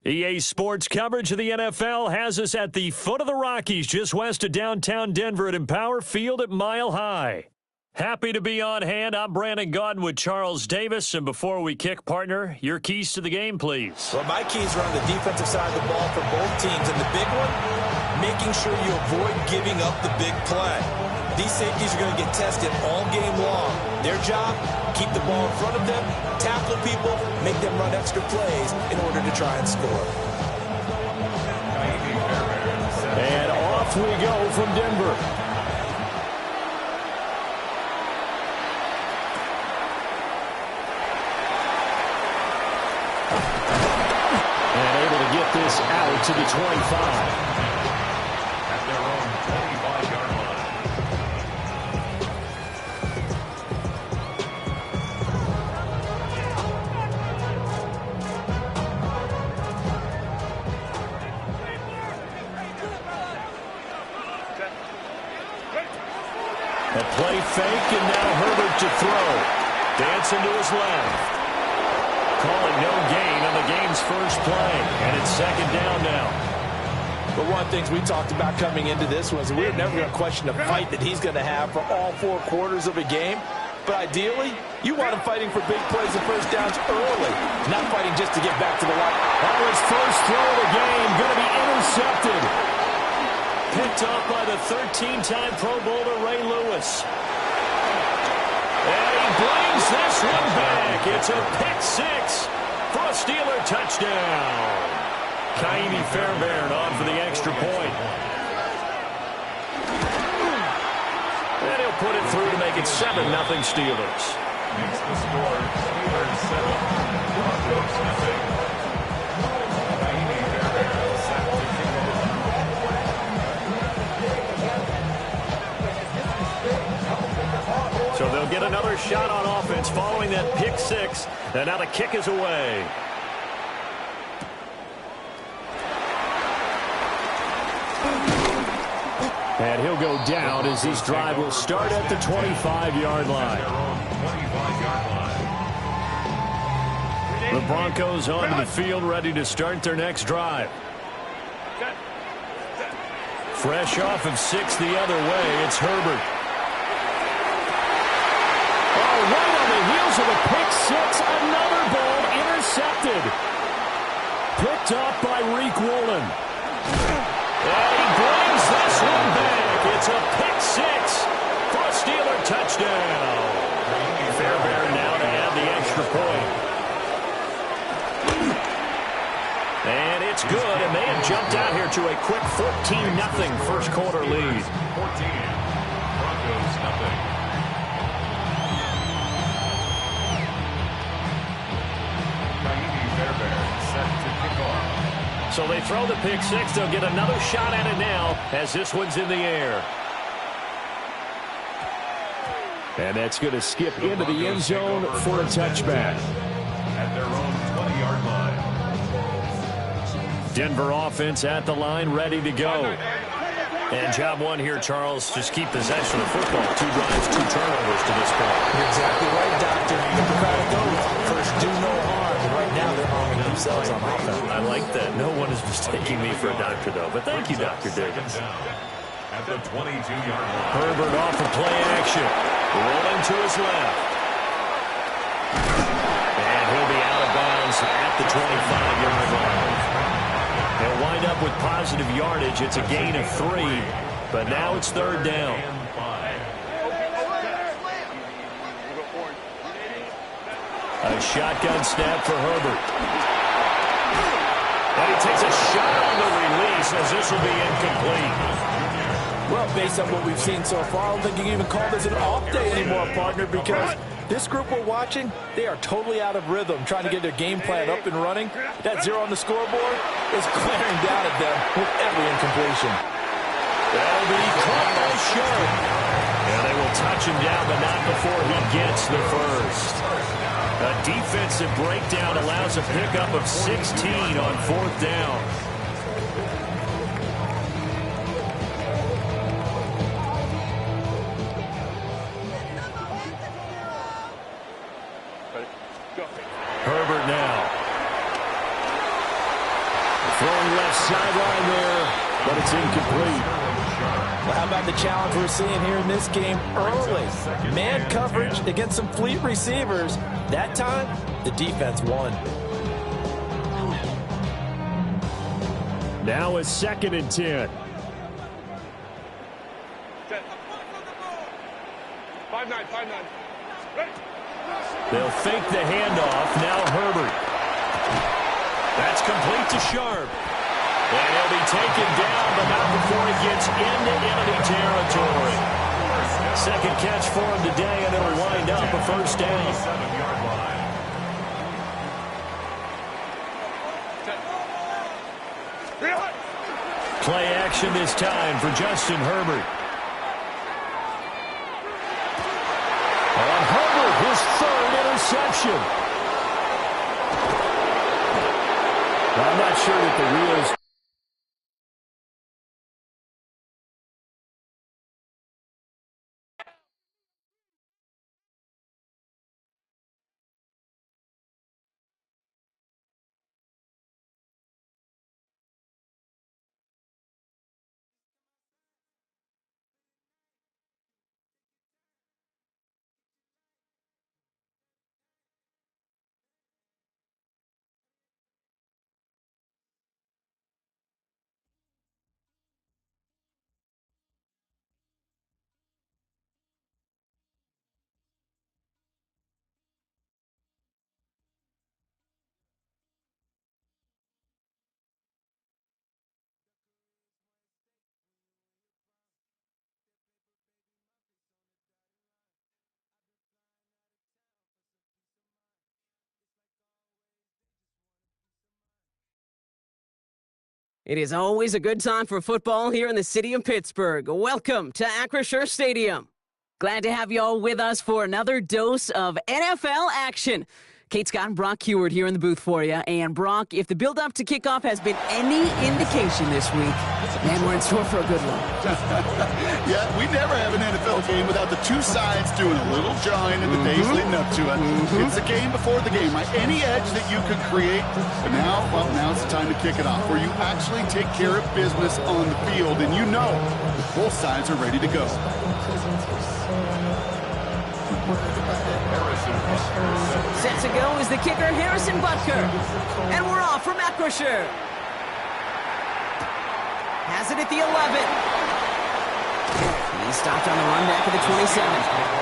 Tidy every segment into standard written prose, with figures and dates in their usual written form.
EA Sports coverage of the NFL has us at the foot of the Rockies, just west of downtown Denver at Empower Field at Mile High. Happy to be on hand. I'm Brandon Gaudin with Charles Davis. And before we kick, partner, your keys to the game, please. Well, my keys are on the defensive side of the ball for both teams. And the big one, making sure you avoid giving up the big play. These safeties are going to get tested all game long. Their job, keep the ball in front of them, tackle people, make them run extra plays in order to try and score. And off we go from Denver. And able to get this out to the 25. At their own 25-yard line. A play fake, and now Herbert to throw. Dancing to his left. Calling no gain on the game's first play. And it's second down now. But one of the things we talked about coming into this was we were never going to question the fight that he's going to have for all 4 quarters of a game. But ideally, you want him fighting for big plays and first downs early, not fighting just to get back to the line. Oh, his first throw of the game going to be intercepted. Picked off by the 13-time Pro Bowler Ray Lewis. And he brings this one back. It's a pick 6 for a Steeler touchdown. Kaimi Fairbairn on for the extra point. And he'll put it through to make it 7-0 Steelers. Makes the score Steelers 7, Broncos 0. Kaimi Fairbairn set to kick off. So they'll get another shot on offense following that pick 6. And now the kick is away. And he'll go down as this drive will start at the 25-yard line. The Broncos onto the field, ready to start their next drive. Fresh off of 6 the other way, it's Herbert. Oh, right on the heels of a pick 6, another ball intercepted. Picked up by Reek Woolen. And he brings this one back. It's a pick 6 for a Steeler touchdown. Fairbairn now to add the extra point. And it's good, and they have jumped out here to a quick 14-0 first quarter lead. 14, Broncos 0. Kaimi Fairbairn set to kick off. So they throw the pick 6. They'll get another shot at it now as this one's in the air. And that's going to skip into the end zone for a touchback. At their own 20-yard line. Denver offense at the line, ready to go. And job one here, Charles, just keep possession of the football. 2 drives, 2 turnovers to this point. You're exactly right, Doctor. You got to go first, do no harm. And right now they're arming themselves on offense. I like that. No one is mistaking me for a doctor, though. But thank you, Dr. Davis. At the 22-yard line. Herbert off of play action. Rolling to his left. And he'll be out of bounds at the 25-yard line. They'll wind up with positive yardage. It's a gain of 3. But now it's third down. A shotgun snap for Herbert. And he takes a shot on the release as this will be incomplete. Well, based on what we've seen so far, I don't think you can even call this an off day anymore, partner, because this group we're watching, they are totally out of rhythm, trying to get their game plan up and running. That 0 on the scoreboard is glaring down at them with every incompletion. That'll be caught by Sharp. And they will touch him down, but not before he gets the first. A defensive breakdown allows a pickup of 16 on 4th down. Herbert now. sideline there, but it's incomplete. Well, how about the challenge we're seeing here in this game early? Man coverage against some fleet receivers. That time, the defense won. Now a 2nd and 10. 5-9. They'll fake the handoff. Now Herbert. That's complete to Sharp. And he'll be taken down, but not before he gets into enemy territory. 2nd catch for him today, and it'll wind up a 1st down. 7-yard line. Play action this time for Justin Herbert. And Herbert, his 3rd interception. I'm not sure that the wheels... It is always a good time for football here in the city of Pittsburgh. Welcome to Acrisure Stadium. Glad to have you all with us for another dose of NFL action. Kate Scott and Brock Heward here in the booth for you. And Brock, if the build-up to kickoff has been any indication this week, man, we're in store for a good one. Yeah, we never have an NFL game without the two sides doing a little jawing in the days leading up to it. It's the game before the game, right? Any edge that you could create, but now it's the time to kick it off, where you actually take care of business on the field, and you know that both sides are ready to go. Set to go is the kicker, Harrison Butker. And we're off from Acrisure. Has it at the 11. He stopped on the run back at the 27.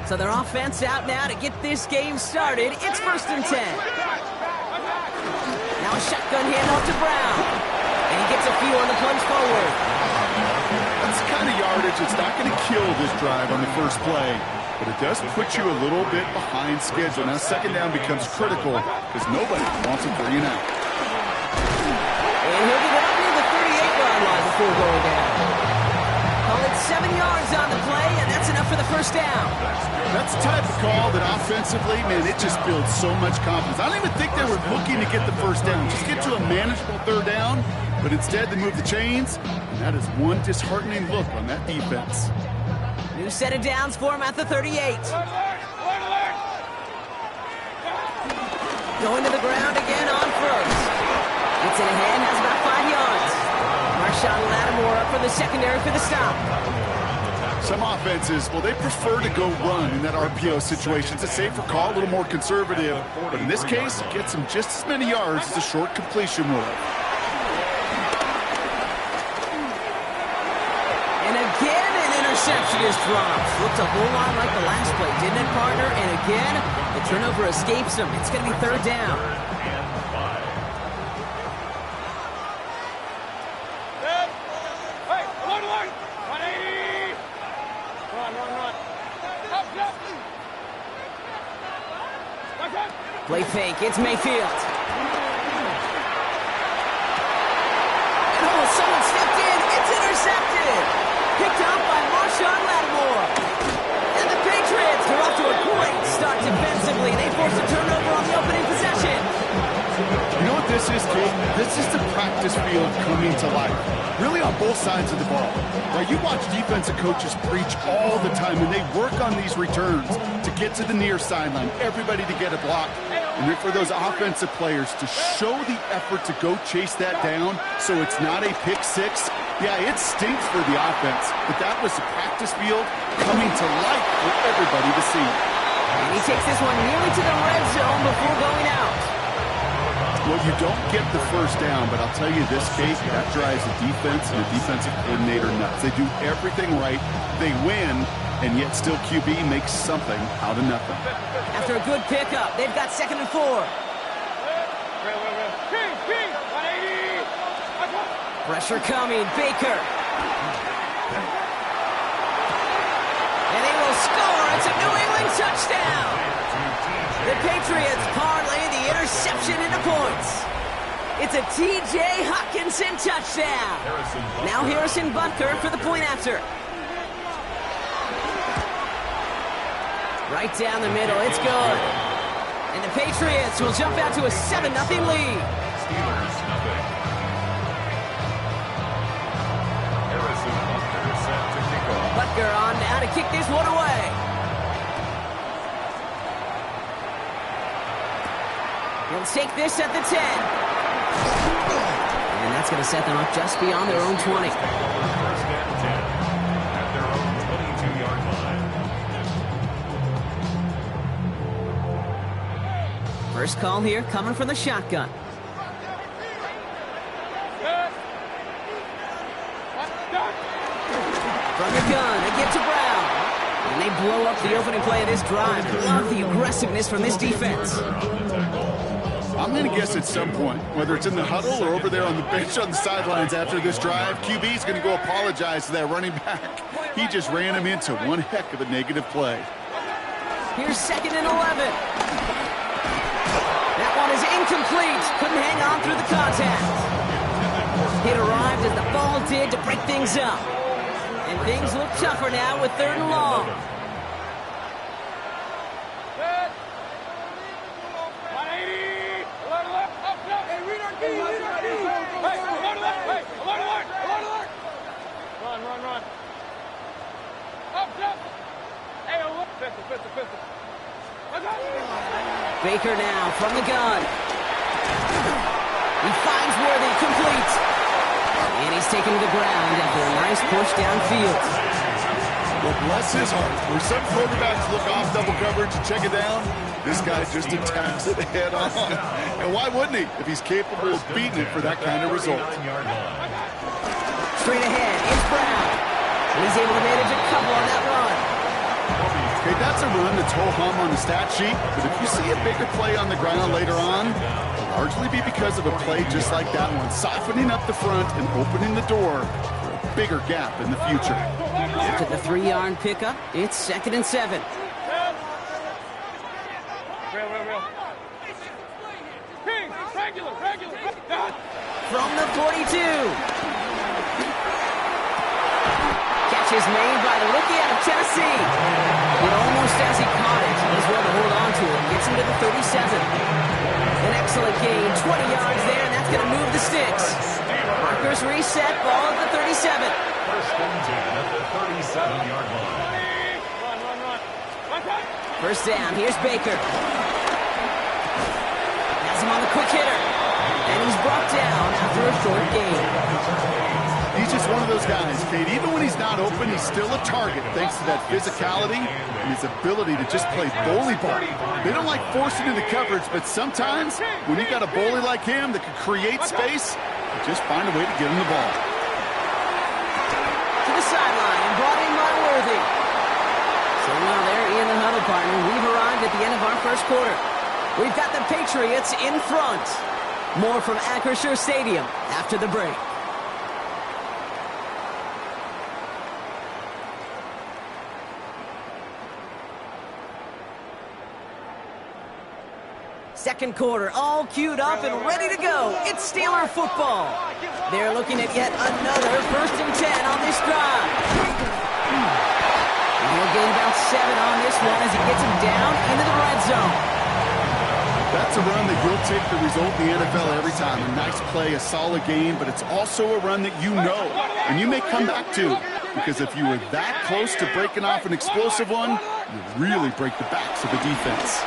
So their offense out now to get this game started. It's 1st and 10. Now a shotgun handoff to Brown. And he gets a few on the plunge forward. That's the kind of yardage that's not going to kill this drive on the first play, but it does put you a little bit behind schedule. Now 2nd down becomes critical because nobody wants a 3 and out. And he'll get out near the 38-yard line before going down. Call it 7 yards on the play, and that's enough for the 1st down. That's the type of call that offensively, man, it just builds so much confidence. I don't even think they were looking to get the 1st down, just get to a manageable 3rd down, but instead they move the chains, and that is one disheartening look on that defense. New set of downs for him at the 38. Going to the ground again on 1st. Gets in a hand, has about 5 yards. Marshawn Lattimore up for the secondary for the stop. Some offenses, well, they prefer to go run in that RPO situation. It's a safer call, a little more conservative. But in this case, it gets them just as many yards as a short completion would. And again, an interception is dropped. Looked a whole lot like the last play, didn't it, partner? And again, the turnover escapes him. It's going to be 3rd down. Play fake, it's Mayfield. Oh, someone stepped in, it's intercepted. Picked up by Marshawn Lattimore. And the Patriots are off to a great start defensively. They force a turnover on the opening possession. You know what this this is, Kate, this is the practice field coming to life, really on both sides of the ball. Right, you watch defensive coaches preach all the time, and they work on these returns to get to the near sideline, everybody to get a block, and then for those offensive players to show the effort to go chase that down so it's not a pick six. Yeah, it stinks for the offense, but that was the practice field coming to life for everybody to see. And he takes this one nearly to the red zone before going out. Well, you don't get the first down, but I'll tell you this, Kate, that drives the defense and the defensive coordinator nuts. They do everything right, they win, and yet still QB makes something out of nothing. After a good pickup, they've got 2nd and 4. Pressure coming, Baker. And they will score. It's a New England touchdown. The Patriots parlay the interception into points. It's a T.J. Hockenson touchdown. Now Harrison Butker for the point after. Right down the middle, it's good. And the Patriots will jump out to a 7-0 lead. Steelers, nothing. Harrison Butker set to kick off. Butker on now to kick this one away. He'll take this at the 10. And that's going to set them up just beyond their own 20. First and 10 at their own 22-yard line. First call here coming from the shotgun. From the gun, they get to Brown. And they blow up the opening play of this drive. Love the aggressiveness from this defense. I'm going to guess at some point, whether it's in the huddle or over there on the bench on the sidelines after this drive, QB's going to go apologize to that running back. He just ran him into one heck of a negative play. Here's 2nd and 11. That one is incomplete. Couldn't hang on through the contact. It arrived as the ball did to break things up. And things look tougher now with 3rd and long. Run. Baker now from the gun. He finds Worthy, complete. And he's taken to the ground after a nice push downfield. Well, bless his heart. Where some quarterbacks look off double coverage and check it down, this guy just attacks it head on. And why wouldn't he if he's capable of beating it for that kind of result? Straight ahead, it's Brown. And he's able to manage a couple on that run. Okay, that's a run that's ho-hum on the stat sheet, but if you see a bigger play on the ground later on, it'll largely be because of a play just like that one, softening up the front and opening the door for a bigger gap in the future. After the 3-yard pickup, it's 2nd and 7. From the 42. Catch is made by the rookie out of Tennessee. But almost as he caught it, he's well to hold on to it. Gets him to the 37. An excellent gain, 20 yards there, and that's going to move the sticks. Parker's reset, ball at the 37. First and 10 at the 37-yard line. First down, here's Baker. Has him on the quick hitter. And he's brought down after a short gain. He's just one of those guys, Kate. Even when he's not open, he's still a target thanks to that physicality and his ability to just play bully ball. They don't like forcing into coverage, but sometimes when you got a bully like him that can create space, you just find a way to get him the ball. To the sideline and brought in by Worthy. So now they're in the huddle, partner. We've arrived at the end of our first quarter. We've got the Patriots in front. More from Acrisure Stadium after the break. Second quarter, all queued up and ready to go. It's Steeler football. They're looking at yet another 1st and 10 on this drive. He'll gain about 7 on this one as he gets him down into the red zone. That's a run that you'll take the result in the NFL every time. A nice play, a solid game, but it's also a run that you know and you may come back to, because if you were that close to breaking off an explosive one, you really break the backs of the defense.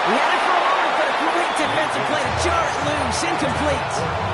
We had it for a moment, but a great defensive play to jar it loose. Incomplete.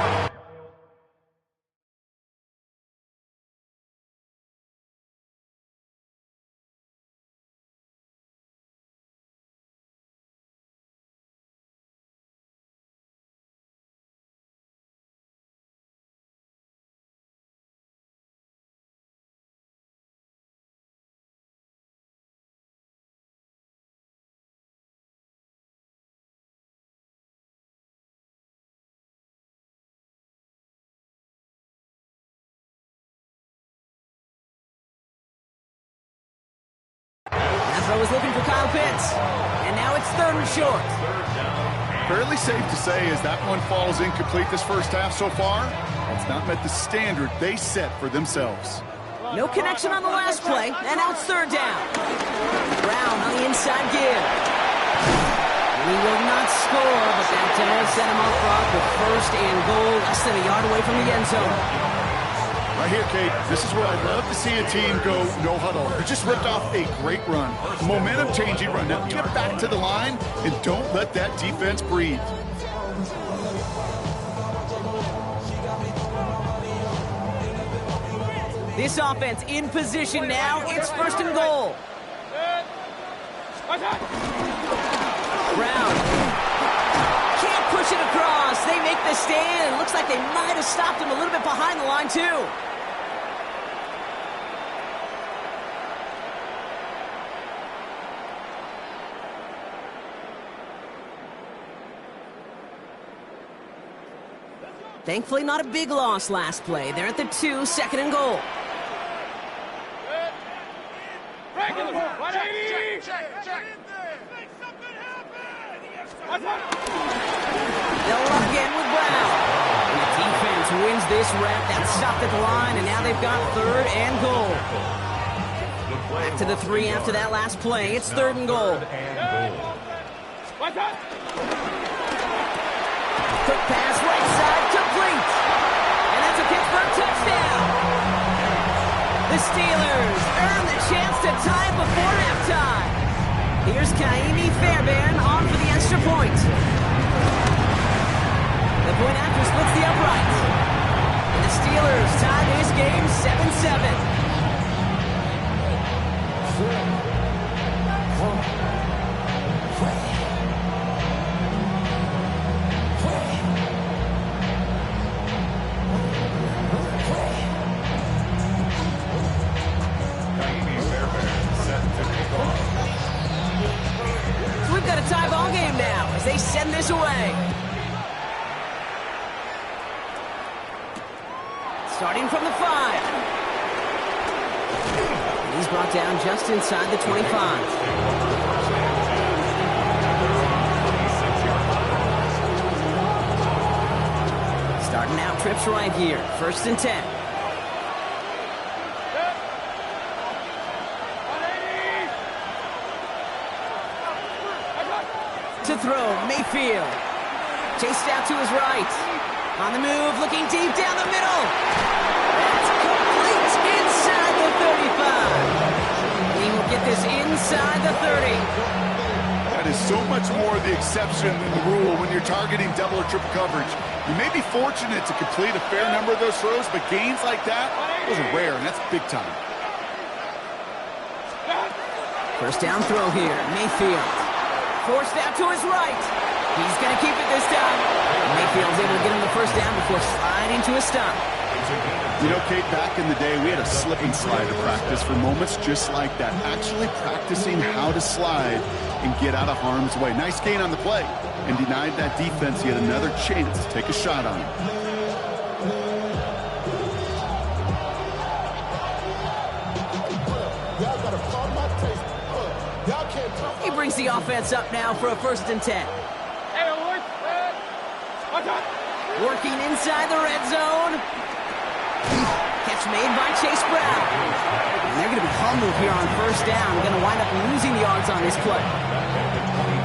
Throw was looking for Kyle Pitts, and now it's 3rd and short. Fairly safe to say as that one falls incomplete this first half so far, it's not met the standard they set for themselves. No connection on the last play, and now it's 3rd down. Brown on the inside give. We will not score, but that does set him up front with 1st and goal, less than a yard away from the end zone. Right here, Kate, this is where I'd love to see a team go no huddle. You just ripped off a great run. Momentum-changing run. Now get back to the line and don't let that defense breathe. This offense in position now. It's 1st and goal. Brown. Can't push it across. They make the stand. It looks like they might have stopped him a little bit behind the line, too. Thankfully, not a big loss last play. They're at the 2, 2nd and goal. They'll run again with Brown. And the defense wins this rep. That's stopped at the line, and now they've got 3rd and goal. Back to the 3 after that last play. It's 3rd and goal. Quick pass right side, complete. And that's a Pittsburgh touchdown. The Steelers earn the chance to tie before halftime. Here's Kaimi Fairbairn on for the extra point. The point after splits the upright. And the Steelers tie this game 7-7. So we've got a tie ball game now as they send this away. Starting from the 5. And he's brought down just inside the 25. Starting out trips right here. 1st and 10. To throw, Mayfield. Chased out to his right. On the move, looking deep down the middle. That's complete inside the 35. He will get this inside the 30. That is so much more the exception than the rule when you're targeting double or triple coverage. You may be fortunate to complete a fair number of those throws, but gains like that, those are rare, and that's big time. 1st down throw here, Mayfield. Forced out to his right. He's going to keep it this time. Mayfield's able to get him the 1st down before sliding to a stop. You know, Kate, back in the day, we had a slip and slide to practice for moments just like that. Actually practicing how to slide and get out of harm's way. Nice gain on the play, and denied that defense yet another chance to take a shot on him. He brings the offense up now for a 1st and 10. Working inside the red zone. Catch catch made by Chase Brown. And they're going to be humbled here on first down. Going to wind up losing yards on this play.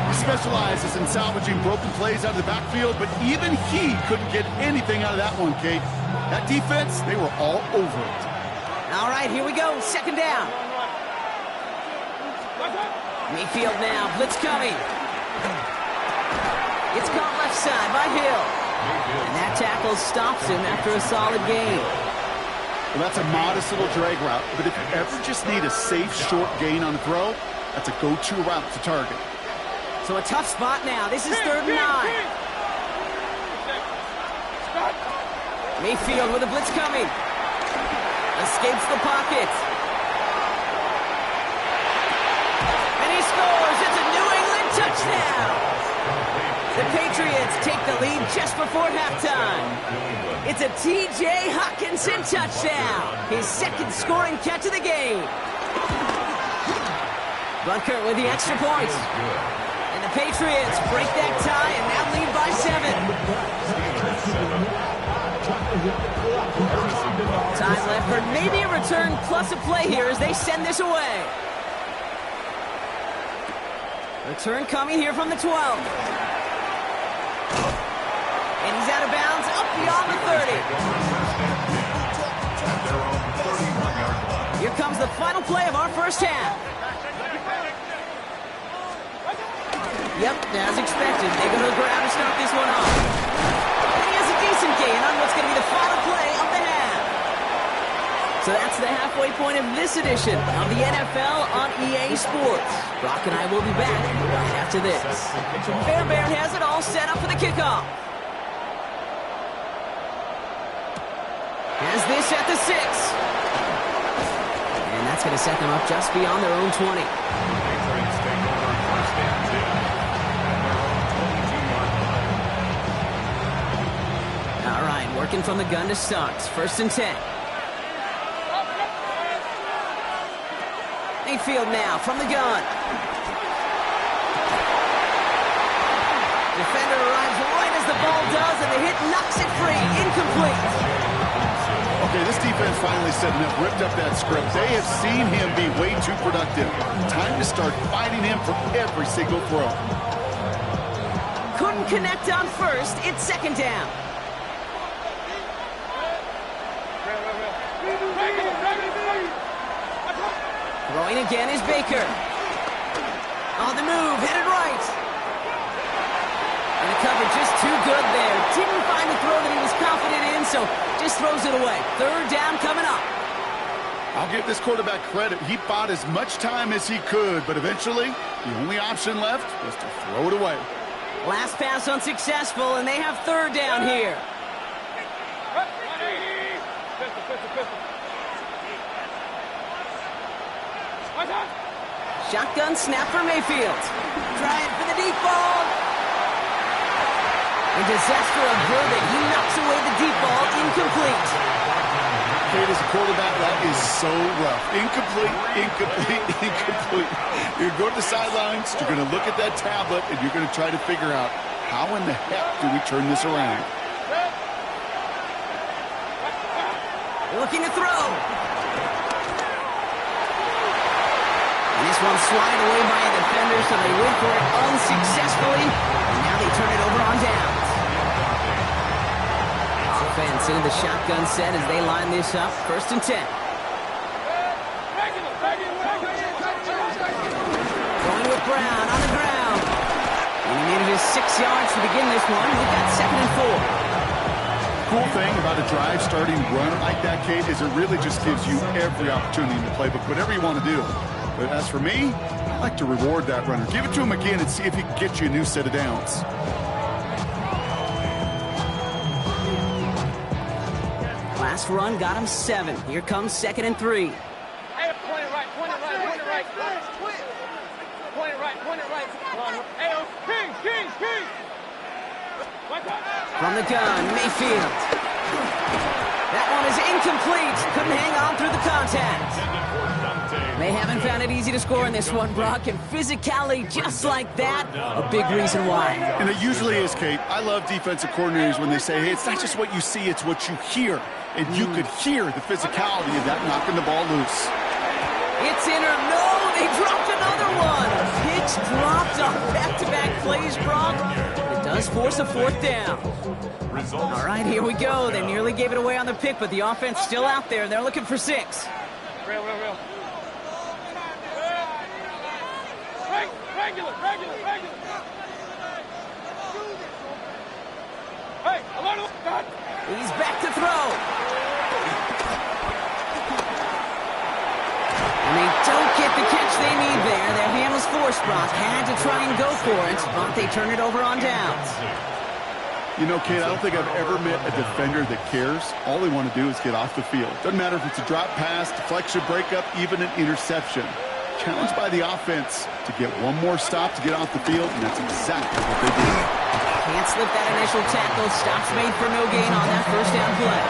He specializes in salvaging broken plays out of the backfield, but even he couldn't get anything out of that one, Kate. That defense, they were all over it. All right, here we go. Second down. Mayfield now. Blitz coming. It's caught left side by Hill. And that tackle stops him after a solid gain. Well, that's a modest little drag route, but if you ever just need a safe, short gain on a throw, that's a go-to route to target. So a tough spot now. This is 3rd and 9. Mayfield with a blitz coming. Escapes the pocket. And he scores. It's a New England touchdown. The Patriots take the lead just before halftime. It's a T.J. Hockenson touchdown. His second scoring catch of the game. Bunker with the extra points. And the Patriots break that tie and now lead by 7. Time left for maybe a return plus a play here as they send this away. Return coming here from the 12. And he's out of bounds up beyond the 30. Here comes the final play of our first half. Yep, as expected. They go to the ground to start this one off. And he has a decent gain on what's going to be the final play of the half. So that's the halfway point of this edition of the NFL on EA Sports. Brock and I will be back right after this. Bear has it all set up for the kickoff. Has this at the 6. And that's going to set them up just beyond their own 20. All right, working from the gun to start. 1st and 10. Mayfield now from the gun. Defender arrives right as the ball does, and the hit knocks it free. Incomplete. Okay, this defense finally setting up, ripped up that script. They have seen him be way too productive. Time to start fighting him for every single throw. Couldn't connect on first. It's 2nd down. Throwing again is Baker. On the move, headed right. And the coverage just too good there. Didn't find the throw that he was confident in, so just throws it away. 3rd down coming up. I'll give this quarterback credit. He bought as much time as he could, but eventually, the only option left was to throw it away. Last pass unsuccessful, and they have 3rd down here. Shotgun snap for Mayfield. Trying for the deep ball. A disaster averted. He knocks away the deep ball. Incomplete. Kate, as a quarterback, that is so rough. Incomplete, incomplete, incomplete. You're going to the sidelines, you're going to look at that tablet, and you're going to try to figure out how in the heck do we turn this around. Looking to throw. This one swatted away by a defender, so they went for it unsuccessfully. And now they turn it over on downs. Offense into the shotgun set as they line this up. 1st and 10. Going with Brown on the ground. And he needed just 6 yards to begin this one. We've got 2nd and 4. Cool thing about a drive starting run like that, Kate, is it really just gives you every opportunity in the playbook, whatever you want to do. But as for me, I like to reward that runner. Give it to him again and see if he can get you a new set of downs. Last run got him 7. Here comes 2nd and 3. Hey, point it right, point it right, point it right. Point it right, point it right. Hey, King. From the gun, Mayfield. That one is incomplete. Couldn't hang on through the contact. They haven't found it easy to score in this one, Brock, and physicality just like that, a big reason why. And it usually is, Kate. I love defensive coordinators when they say, hey, it's not just what you see, it's what you hear. And you could hear the physicality of that knocking the ball loose. It's in or no, they dropped another one. Pitch dropped on back-to-back plays, Brock. It does force a fourth down. All right, here we go. They nearly gave it away on the pick, but the offense still out there. They're looking for 6. Real. Regular. Hey, God. He's back to throw. And they don't get the catch they need there. Their hand was forced, Brock. Had to try and go for it, but they turn it over on downs. You know, Kate, I don't think I've ever met a defender that cares. All they want to do is get off the field. Doesn't matter if it's a drop pass, deflection, breakup, even an interception. Challenged by the offense to get one more stop to get off the field, and that's exactly what they did. Can't slip that initial tackle. Stops made for no gain on that first down play.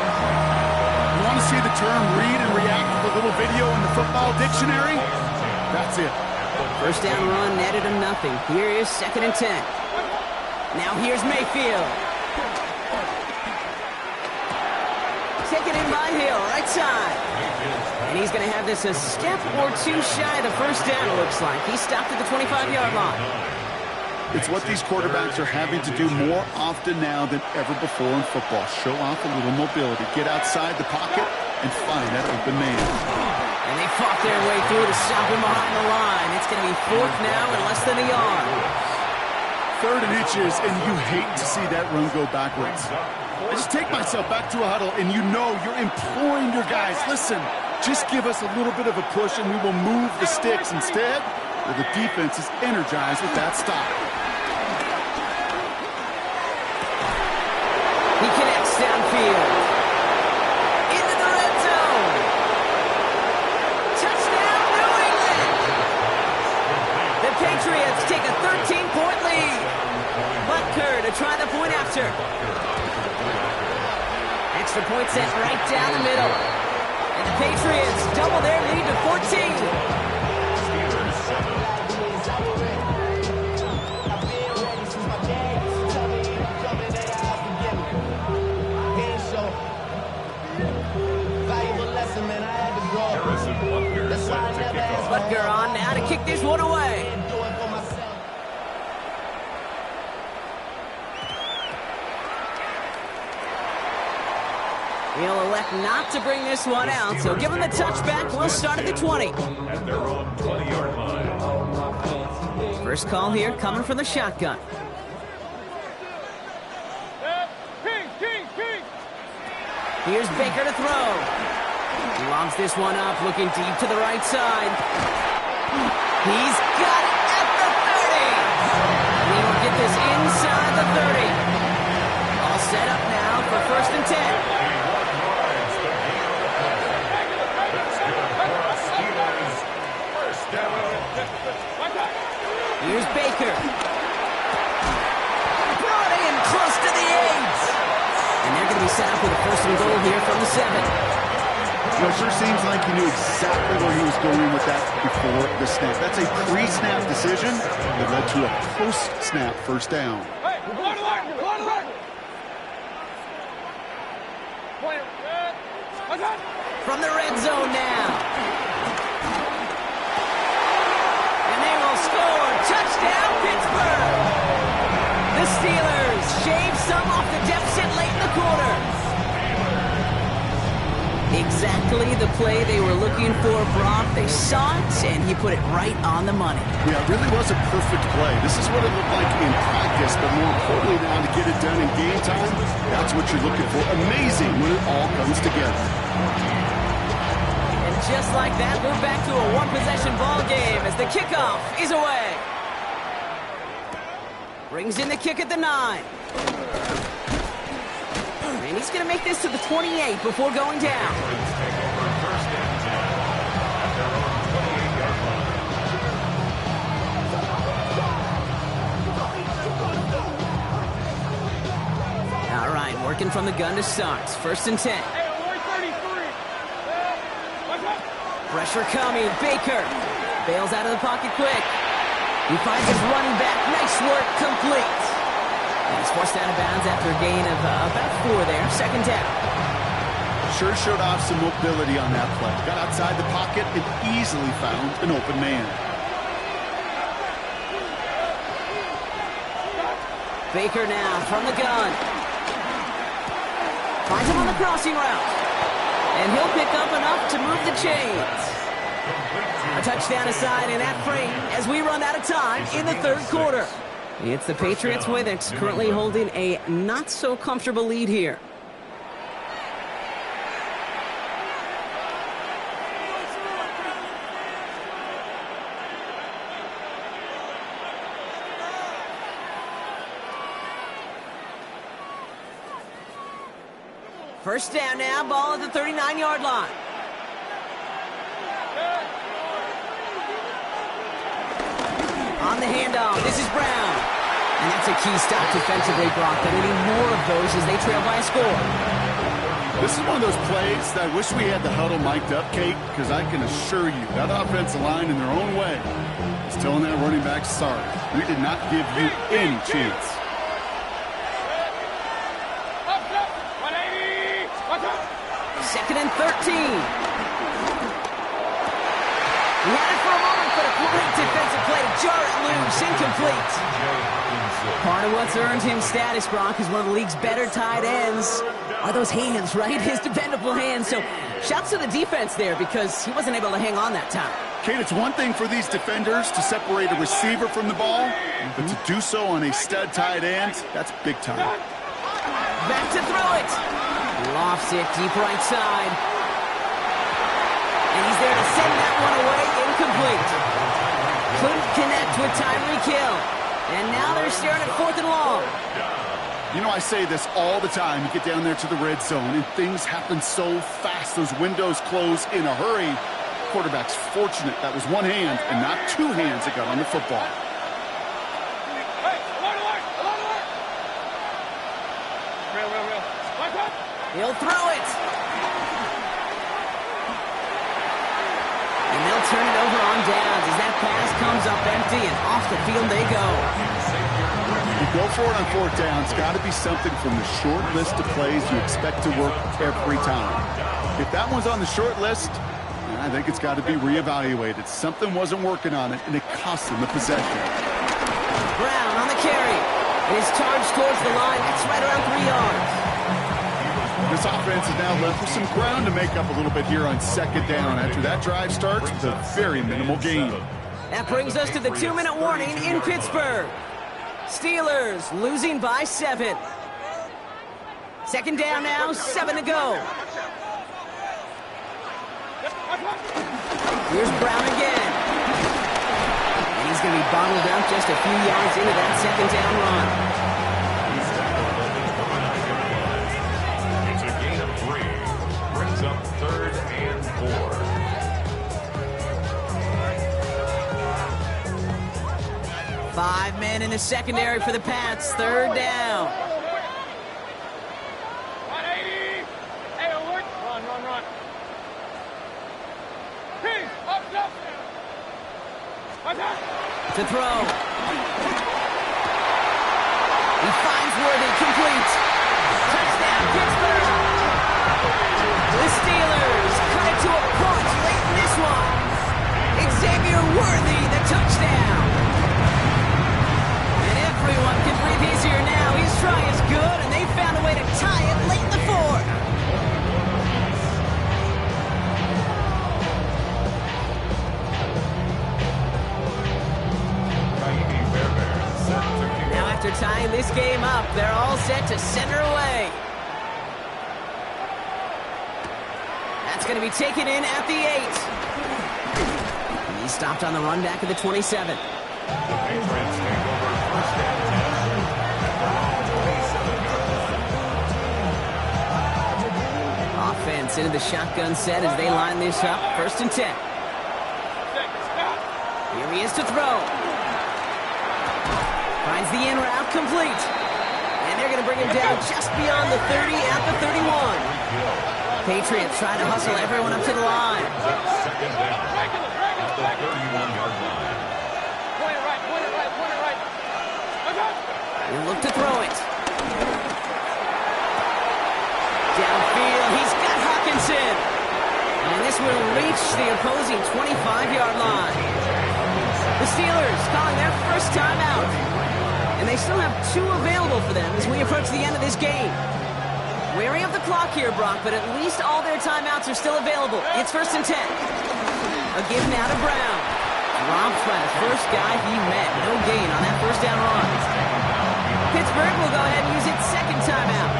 You want to see the term read and react with a little video in the football dictionary? That's it. First down run netted him nothing. Here is 2nd and 10. Now here's Mayfield. Taken in by Hill, right side. And he's going to have this a step or two shy of the first down, it looks like. He stopped at the 25-yard line. It's what these quarterbacks are having to do more often now than ever before in football. Show off a little mobility. Get outside the pocket and find that open man. And they fought their way through to stop him behind the line. It's going to be 4th now and less than a yard. 3rd and inches, and you hate to see that run go backwards. I just take myself back to a huddle, and you know you're imploring your guys, listen, just give us a little bit of a push, and we will move the sticks. Instead, well, the defense is energized with that stop. He connects downfield. Into the red zone. Touchdown, New England! The Patriots take a 13-point lead. Butker to try the point after. Extra point set right down the middle. And the Patriots double their lead to 14. Butker on now to kick this one away. He'll elect not to bring this one out, so give him the touchback. We'll start at the 20. At their own 20-yard line. First call here coming from the shotgun. Here's Baker to throw. He lobs this one up, looking deep to the right side. He's got it at the 30. He will get this inside the 30. All set up now for 1st and 10. Here's Baker. Brought in close to the 8. And they're going to be set up with a 1st and goal here from the 7. Well, it sure seems like he knew exactly where he was going with that before the snap. That's a pre-snap decision that led to a post-snap first down. Hey, from the red zone now. And they will score. Touchdown, Pittsburgh. The Steelers shave some off the deficit late in the quarter. Exactly the play they were looking for, Brock. They saw it, and he put it right on the money. Yeah, it really was a perfect play. This is what it looked like in practice, but more importantly now to get it done in game time, that's what you're looking for. Amazing when it all comes together. And just like that, we're back to a one-possession ball game as the kickoff is away. Brings in the kick at the 9. And he's going to make this to the 28 before going down. All right, working from the gun to start. 1st and 10. Pressure coming. Baker bails out of the pocket quick. He finds his running back. Nice work. Complete. And he's forced out of bounds after a gain of about 4 there. Second down. Sure showed off some mobility on that play. Got outside the pocket and easily found an open man. Baker now from the gun. Finds him on the crossing route. And he'll pick up enough to move the chains. A touchdown aside in that frame as we run out of time in the third quarter. It's the Patriots with it, currently holding a not-so-comfortable lead here. First down now, ball at the 39-yard line. On the handoff, this is Brown. And that's a key stop defensively, Brock. But any more of those as they trail by a score. This is one of those plays that I wish we had the huddle mic'd up, Kate, because I can assure you that offensive line in their own way is telling that running back, sorry, we did not give you any chance. Second and 13. We had it for a moment, but a great defensive play to jar it loose. Incomplete. Part of what's earned him status, Brock, is one of the league's better tight ends. Are those hands, right? His dependable hands. So shouts to the defense there because he wasn't able to hang on that time. Kate, it's one thing for these defenders to separate a receiver from the ball, but to do so on a stud tight end, that's big time. Back to throw it. Lofts it deep right side. And he's there to send that one away. Incomplete. Couldn't connect with Tyreek Hill. And now they're staring at 4th and long. You know, I say this all the time. You get down there to the red zone, and things happen so fast. Those windows close in a hurry. Quarterback's fortunate that was one hand and not 2 hands that got on the football. He'll throw it. And they'll turn it over on downs as that pass comes up empty and off the field they go. You go for it on 4th down. It's got to be something from the short list of plays you expect to work every time. If that one's on the short list, I think it's got to be reevaluated. Something wasn't working on it, and it cost him the possession. Brown on the carry. And his charge towards the line. That's right around 3 yards. This offense is now left with some ground to make up a little bit here on 2nd down after that drive starts with a very minimal gain. That brings us to the 2-minute warning in Pittsburgh. Steelers losing by 7. 2nd down now, 7 to go. Here's Brown again. And he's going to be bottled up just a few yards into that 2nd down run. Up 3rd and 4. 5 men in the secondary for the Pats. 3rd down. 180. Hey, alert. Run. Peace. Up. To throw. He finds Worthy. Complete. Touchdown, Pittsburgh. The Steelers cut it to a punch late in this one. Xavier Worthy, the touchdown. And everyone can breathe easier now. His try is good, and they found a way to tie it late in the 4th. Now after tying this game up, they're all set to center away. That's going to be taken in at the 8. He stopped on the run back at the 27. The Patriots take over 1st and 10. Offense into the shotgun set as they line this up. 1st and 10. Here he is to throw. Finds the in route complete. And they're going to bring him down just beyond the 30 at the 31. Patriots trying to hustle everyone up to the line. Second down at the 31-yard line. Point it right, point it right, point it right. He'll look to throw it. Downfield, he's got Hawkinson. And this will reach the opposing 25-yard line. The Steelers calling their first timeout. And they still have 2 available for them as we approach the end of this game. Wary of the clock here, Brock, but at least all their timeouts are still available. It's 1st and 10. A give now to Brown. Dropped by the first guy he met. No gain on that first down run. Pittsburgh will go ahead and use its second timeout.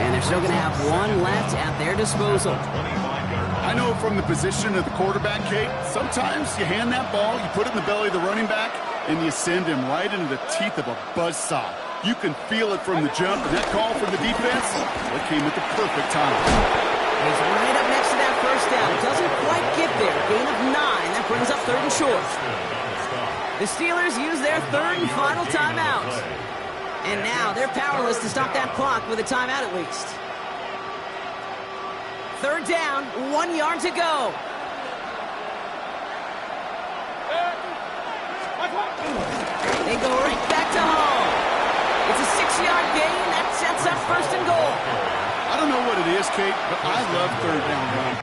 And they're still going to have 1 left at their disposal. I know from the position of the quarterback, Kate, sometimes you hand that ball, you put it in the belly of the running back, and you send him right into the teeth of a buzzsaw. You can feel it from the jump, and that call from the defense, it came at the perfect time. He's right up next to that first down. Doesn't quite get there. Gain of 9. That brings up 3rd and short. The Steelers use their 3rd and final timeout. And now they're powerless to stop that clock with a timeout at least. 3rd down, 1 yard to go. They go right back to home. It's a 6-yard gain. That sets up 1st and goal. I don't know what it is, Kate, but I love 3rd down run.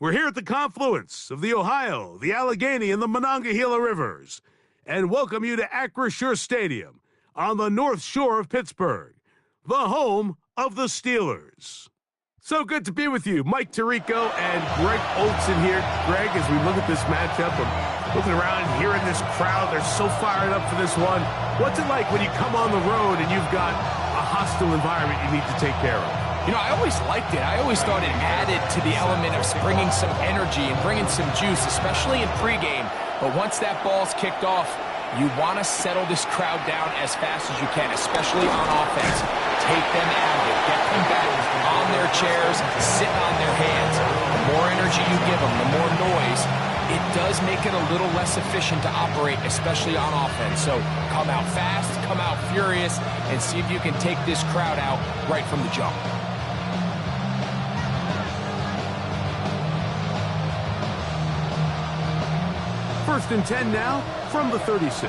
We're here at the confluence of the Ohio, the Allegheny, and the Monongahela Rivers, and welcome you to Acrisure Stadium on the North Shore of Pittsburgh, the home of the Steelers. So good to be with you, Mike Tirico and Greg Olson here. Greg, as we look at this matchup, I'm looking around, hearing this crowd, they're so fired up for this one. What's it like when you come on the road and you've got a hostile environment you need to take care of? You know, I always liked it. I always thought it added to the element of bringing some energy and bringing some juice, especially in pregame. But once that ball's kicked off, you want to settle this crowd down as fast as you can, especially on offense. Take them out of it. Get them back on their chairs, sitting on their hands. The more energy you give them, the more noise. It does make it a little less efficient to operate, especially on offense. So come out fast, come out furious, and see if you can take this crowd out right from the jump. 1st and 10 now from the 36. To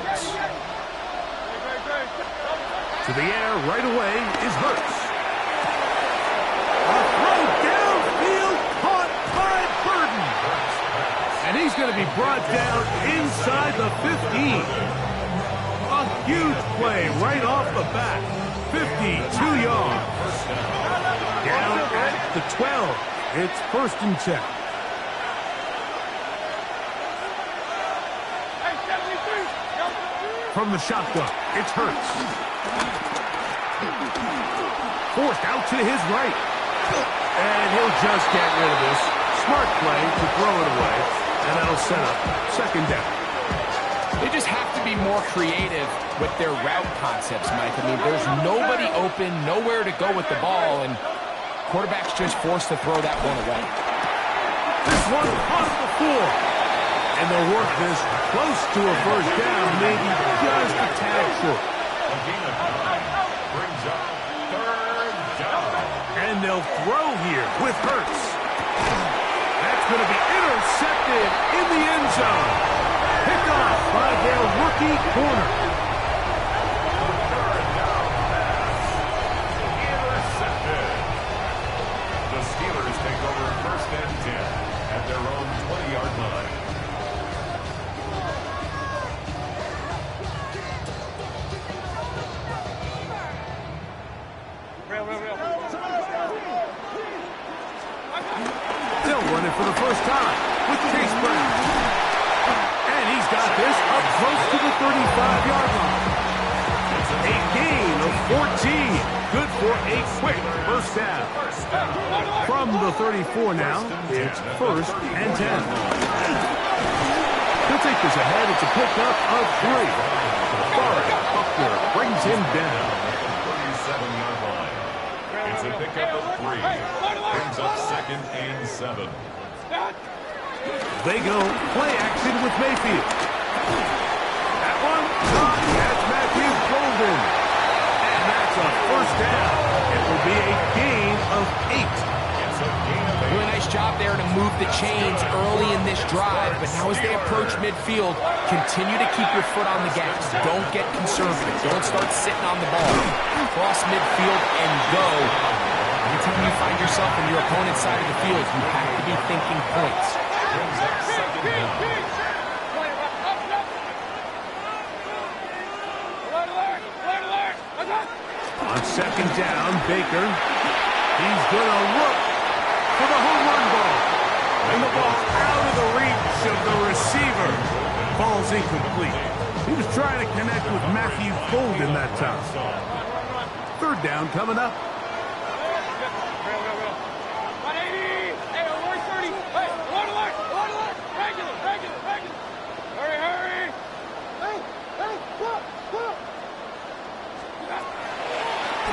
the air right away is Hurts. A throw downfield caught by Burden. And he's going to be brought down inside the 15. A huge play right off the bat. 52 yards. Down at the 12. It's 1st and 10. from the shotgun. It's Hurts. Forced out to his right. And he'll just get rid of this. Smart play to throw it away. And that'll set up second down. They just have to be more creative with their route concepts, Mike. I mean, there's nobody open, nowhere to go with the ball, and quarterback's just forced to throw that one away. This one off the floor. And they'll work this close to a first down, maybe just a tad short. A gain of 9 brings up third down. And they'll throw here with Hurts. That's going to be intercepted in the end zone. Picked off by their rookie corner. Third down pass. Intercepted. The Steelers take over first and 10 at their own 20-yard line. They'll run it for the first time with Chase Brown. And he's got this up close to the 35-yard line. A gain of 14. Good for a quick first down. From the 34 now, it's first and 10. He'll take this ahead. It's a pickup of 3. Forrest Buckner brings him down. 37-yard line. It's a pickup of 3. Brings up second and 7. They go play action with Mayfield. That one, that's Matthew Golden. And that's a first down. It will be a gain of 8. It's a gain of 8. Really nice job there to move the chains early in this drive, but now as they approach midfield, continue to keep your foot on the gas. Don't get conservative. Don't start sitting on the ball. Cross midfield and go. Anytime you find yourself on your opponent's side of the field, you have to be thinking points. Brings up second down. On second down, Baker. He's going to look for the home run ball. And the ball out of the reach of the receiver. Ball's incomplete. He was trying to connect with Matthew Golden that time. Third down coming up.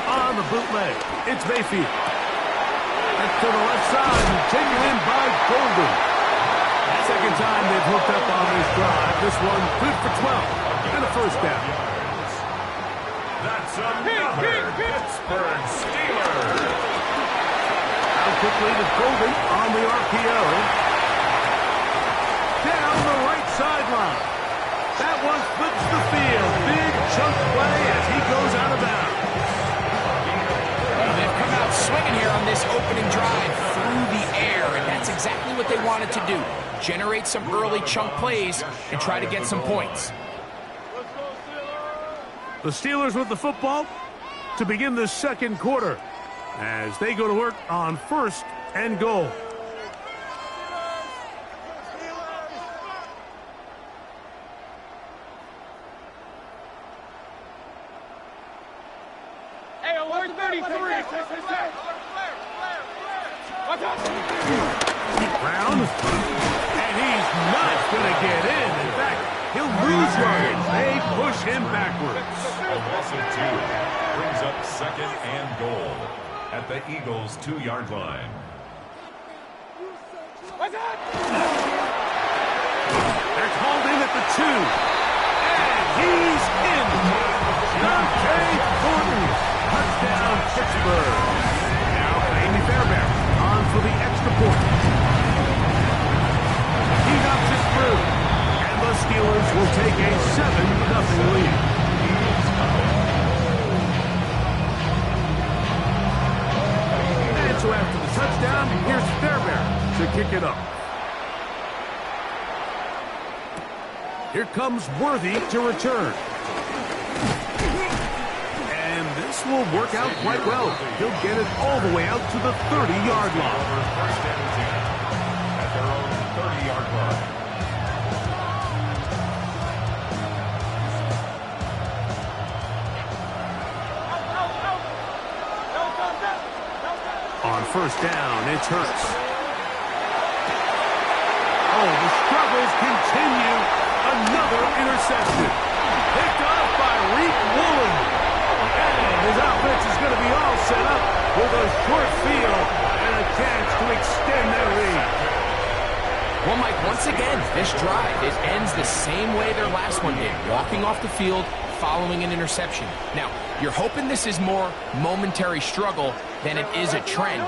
On the bootleg, it's Mayfield. That's to the left side, taken in by Golden. Second time they've hooked up on this drive. This one good for 12 and a first down. That's another Pittsburgh Steelers. Now quickly to Golden on the RPO. Down the right sideline. That one flips the field. Big chunk play as he goes out of bounds. They've come out swinging here on this opening drive through the air, and that's exactly what they wanted to do. Generate some early chunk plays and try to get some points. The Steelers with the football to begin the second quarter as they go to work on first and goal. Brown, and he's not going to get in. In fact, he'll lose yardage. They push him backwards. A loss of 2 brings up second and goal at the Eagles' 2-yard line. They're called in at the 2. And he's in. Dante Thornton. Touchdown, Pittsburgh. Now, Amy Fairbairn on for the extra point. He knocks it through. And the Steelers will take a 7-0 lead. And so after the touchdown, here's Fairbairn to kick it up. Here comes Worthy to return. And this will work out quite well. He'll get it all the way out to the 30-yard line. First and 10 at their own 30-yard line. first down. It's Hurts. Oh, the struggles continue. Another interception. Picked off by Reek Woolen. And his offense is going to be all set up with a short field and a chance to extend their lead. Well, Mike, once again, this drive, it ends the same way their last one did, walking off the field following an interception. Now, you're hoping this is more momentary struggle than it is a trend,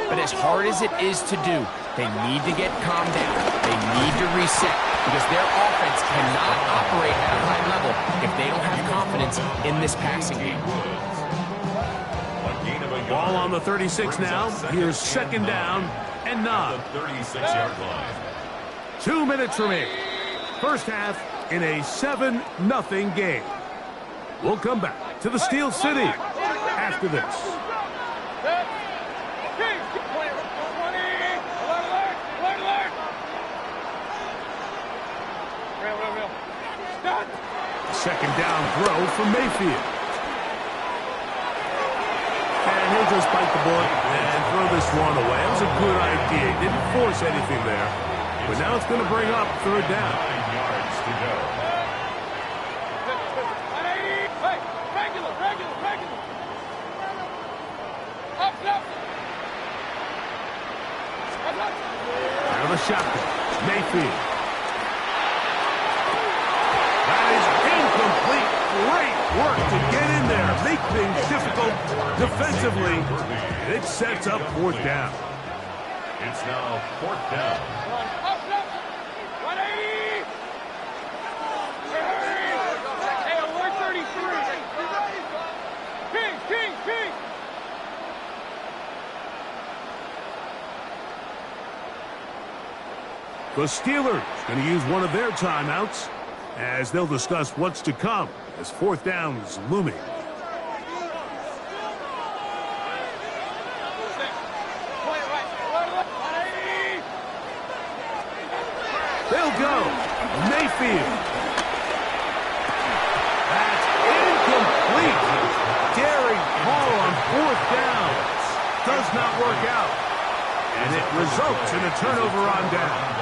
but as hard as it is to do, they need to get calmed down. They need to reset because their offense cannot operate at a high level if they don't have confidence in this passing game. Ball on the 36 now. Here's second down and 9. 36-yard line. 2 minutes remaining. First half in a 7-0 game. We'll come back to the Steel City after this. Second down throw from Mayfield. And he'll just bite the bullet and throw this one away. That was a good idea. He didn't force anything there. But now it's going to bring up third down. 9 yards to go. Out of the shotgun, Mayfield. That is incomplete. Great work to get in there. Make things difficult defensively. It sets up fourth down. It's now fourth down. The Steelers going to use one of their timeouts as they'll discuss what's to come as fourth down is looming. They'll go. Mayfield. That's incomplete. Daring call on fourth down. Does not work out. And it results in a turnover on down.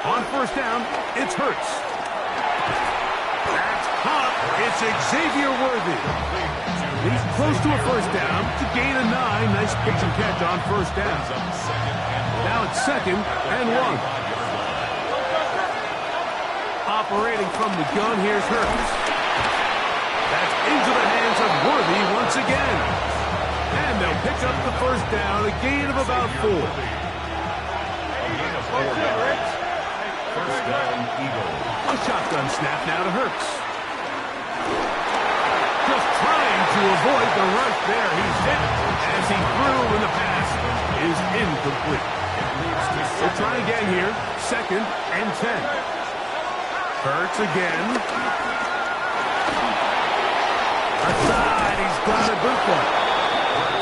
On first down, it's Hurts. That's caught. It's Xavier Worthy. He's close to a first down to gain a 9. Nice pitch and catch on first down. Now it's second and 1. Operating from the gun, here's Hurts. That's into the hands of Worthy once again. And they'll pick up the first down, a gain of about 4. First down, Eagles. A shotgun snap now to Hurts. Just trying to avoid the rush there. He's hit as he threw when the pass is incomplete. We'll try again here. Second and 10. Hurts again. Aside, he's got a good one.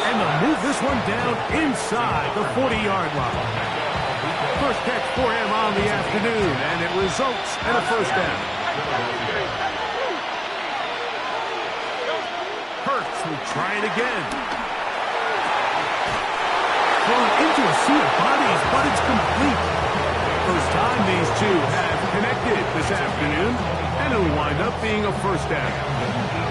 And they'll move this one down inside the 40-yard line. First catch for him on the afternoon, and it results in a first down. Hurts will try it again. Thrown into a sea of bodies, but it's complete. First time these two have connected this afternoon, and it'll wind up being a first down.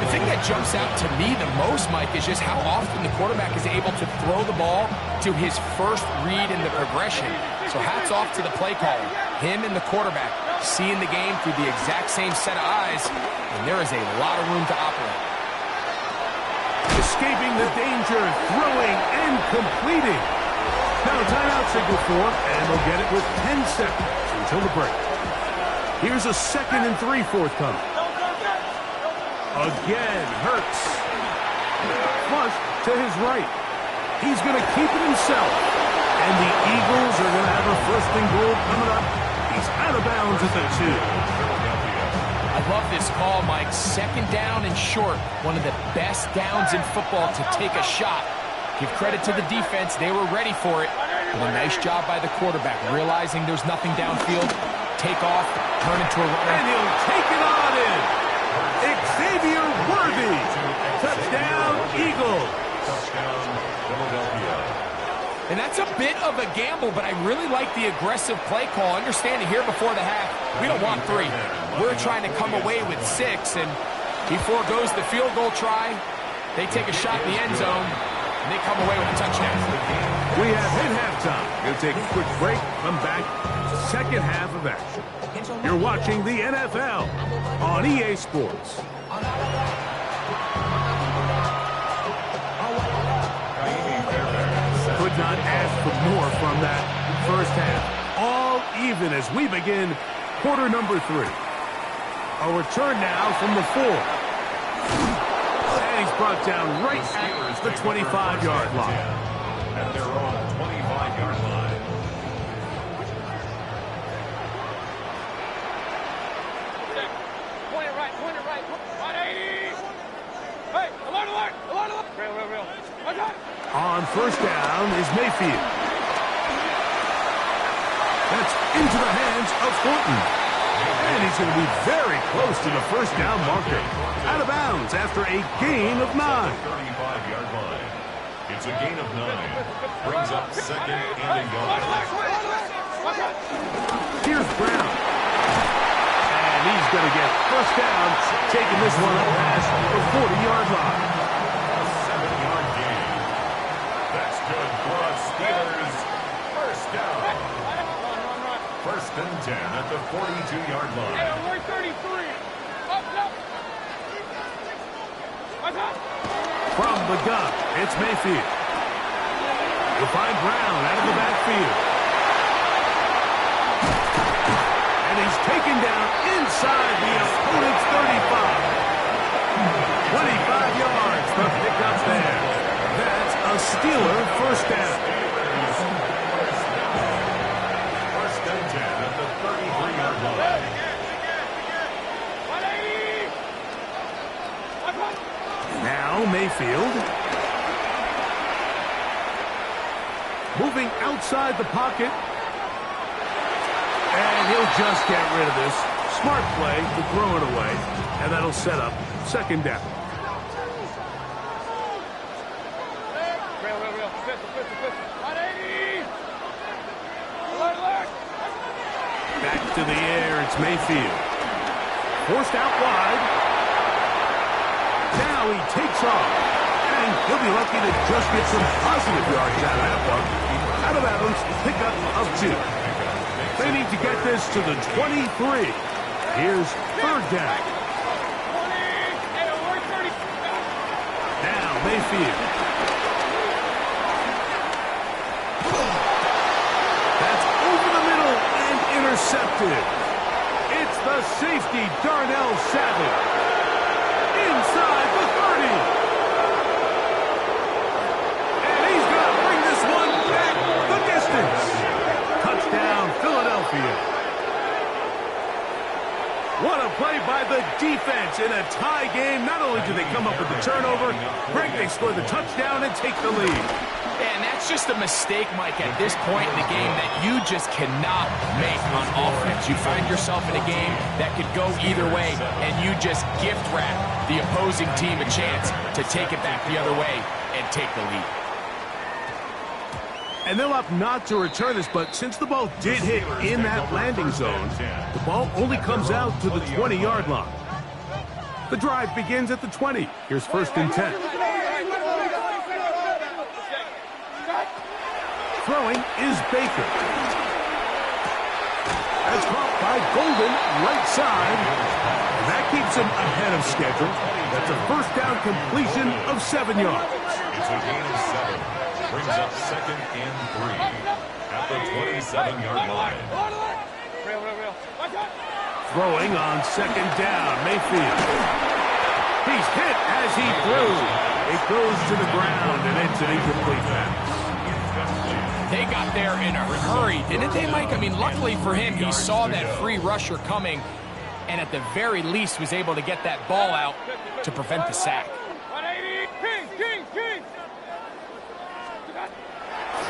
The thing that jumps out to me the most, Mike, is just how often the quarterback is able to throw the ball to his first read in the progression. So hats off to the play caller. Him and the quarterback seeing the game through the exact same set of eyes, and there is a lot of room to operate. Escaping the danger, throwing, and completing. Now a timeout signal for, and they'll get it with 10 seconds until the break. Here's a 2nd and 3 forthcoming. Again, Hurts. Flush to his right. He's going to keep it himself. And the Eagles are going to have a first and goal coming up. He's out of bounds at the 2. I love this call, Mike. Second down and short. One of the best downs in football to take a shot. Give credit to the defense. They were ready for it. But a nice job by the quarterback, realizing there's nothing downfield. Take off, turn into a runner. And he'll take it on in. Xavier Worthy. Touchdown, Eagles. Touchdown, Philadelphia. And that's a bit of a gamble, but I really like the aggressive play call. Understanding here before the half, we don't want 3. We're trying to come away with 6, and he foregoes the field goal try. They take a shot in the end zone, and they come away with a touchdown. We have hit halftime. Going to take a quick break, come back, second half of action. You're watching the NFL on EA Sports. Could not ask for more from that first half. All even as we begin quarter number 3. A return now from the 4. And he's brought down right at the 25-yard line. At their own 25-yard line. Point it right, 180. Hey, alert, alert, alert, alert. Real. Okay. On first down is Mayfield. That's into the hands of Thornton. And he's going to be very close to the first down marker. Out of bounds after a gain of 9. 35-yard line. It's a gain of 9. Brings up second and a yard. Here's Brown. And he's going to get first down, taking this one up past the 40-yard line. A 7-yard gain. That's good for us Steelers. First down. First and 10 at the 42-yard line. Hey, we're 33. Up. From the gun, it's Mayfield. You'll find Brown out of the backfield. And he's taken down inside the opponent's 35. 25 yards for pickup there. That's a Steeler first down. First and 10 at the 33-yard line. Now Mayfield. Moving outside the pocket. And he'll just get rid of this. Smart play to throw it away. And that'll set up second down. Real. 180. Alert. Back to the air, it's Mayfield. Forced out wide. Now he takes off. And he'll be lucky to just get some positive yards out of that one. Out of bounds, pickup of 2. They need to get this to the 23. Here's third down. 20. Hey, alert 30. Now Mayfield. That's over the middle and intercepted. It's the safety, Darnell Savage. Inside the 30. And he's going to bring this one back the distance. Touchdown, Philadelphia. What a play by the defense in a tie game. Not only do they come up with the turnover, Greg, they score the touchdown and take the lead. And that's just a mistake, Mike, at this point in the game that you just cannot make on offense. You find yourself in a game that could go either way, and you just gift wrap the opposing team a chance to take it back the other way and take the lead. And they'll opt not to return this, but since the ball did hit in that landing zone, the ball only comes out to the 20-yard line. The drive begins at the 20. Here's first and 10. Throwing is Baker. That's caught by Golden, right side. And that keeps him ahead of schedule. That's a first down completion of 7 yards. It's a gain of 7. Brings up second and 3 at the 27-yard line. Real. Throwing on second down, Mayfield. He's hit as he threw. It goes to the ground, and it's an incomplete pass. They got there in a hurry, didn't they, Mike? I mean, luckily for him, he saw that free rusher coming, and at the very least was able to get that ball out to prevent the sack. 180. King.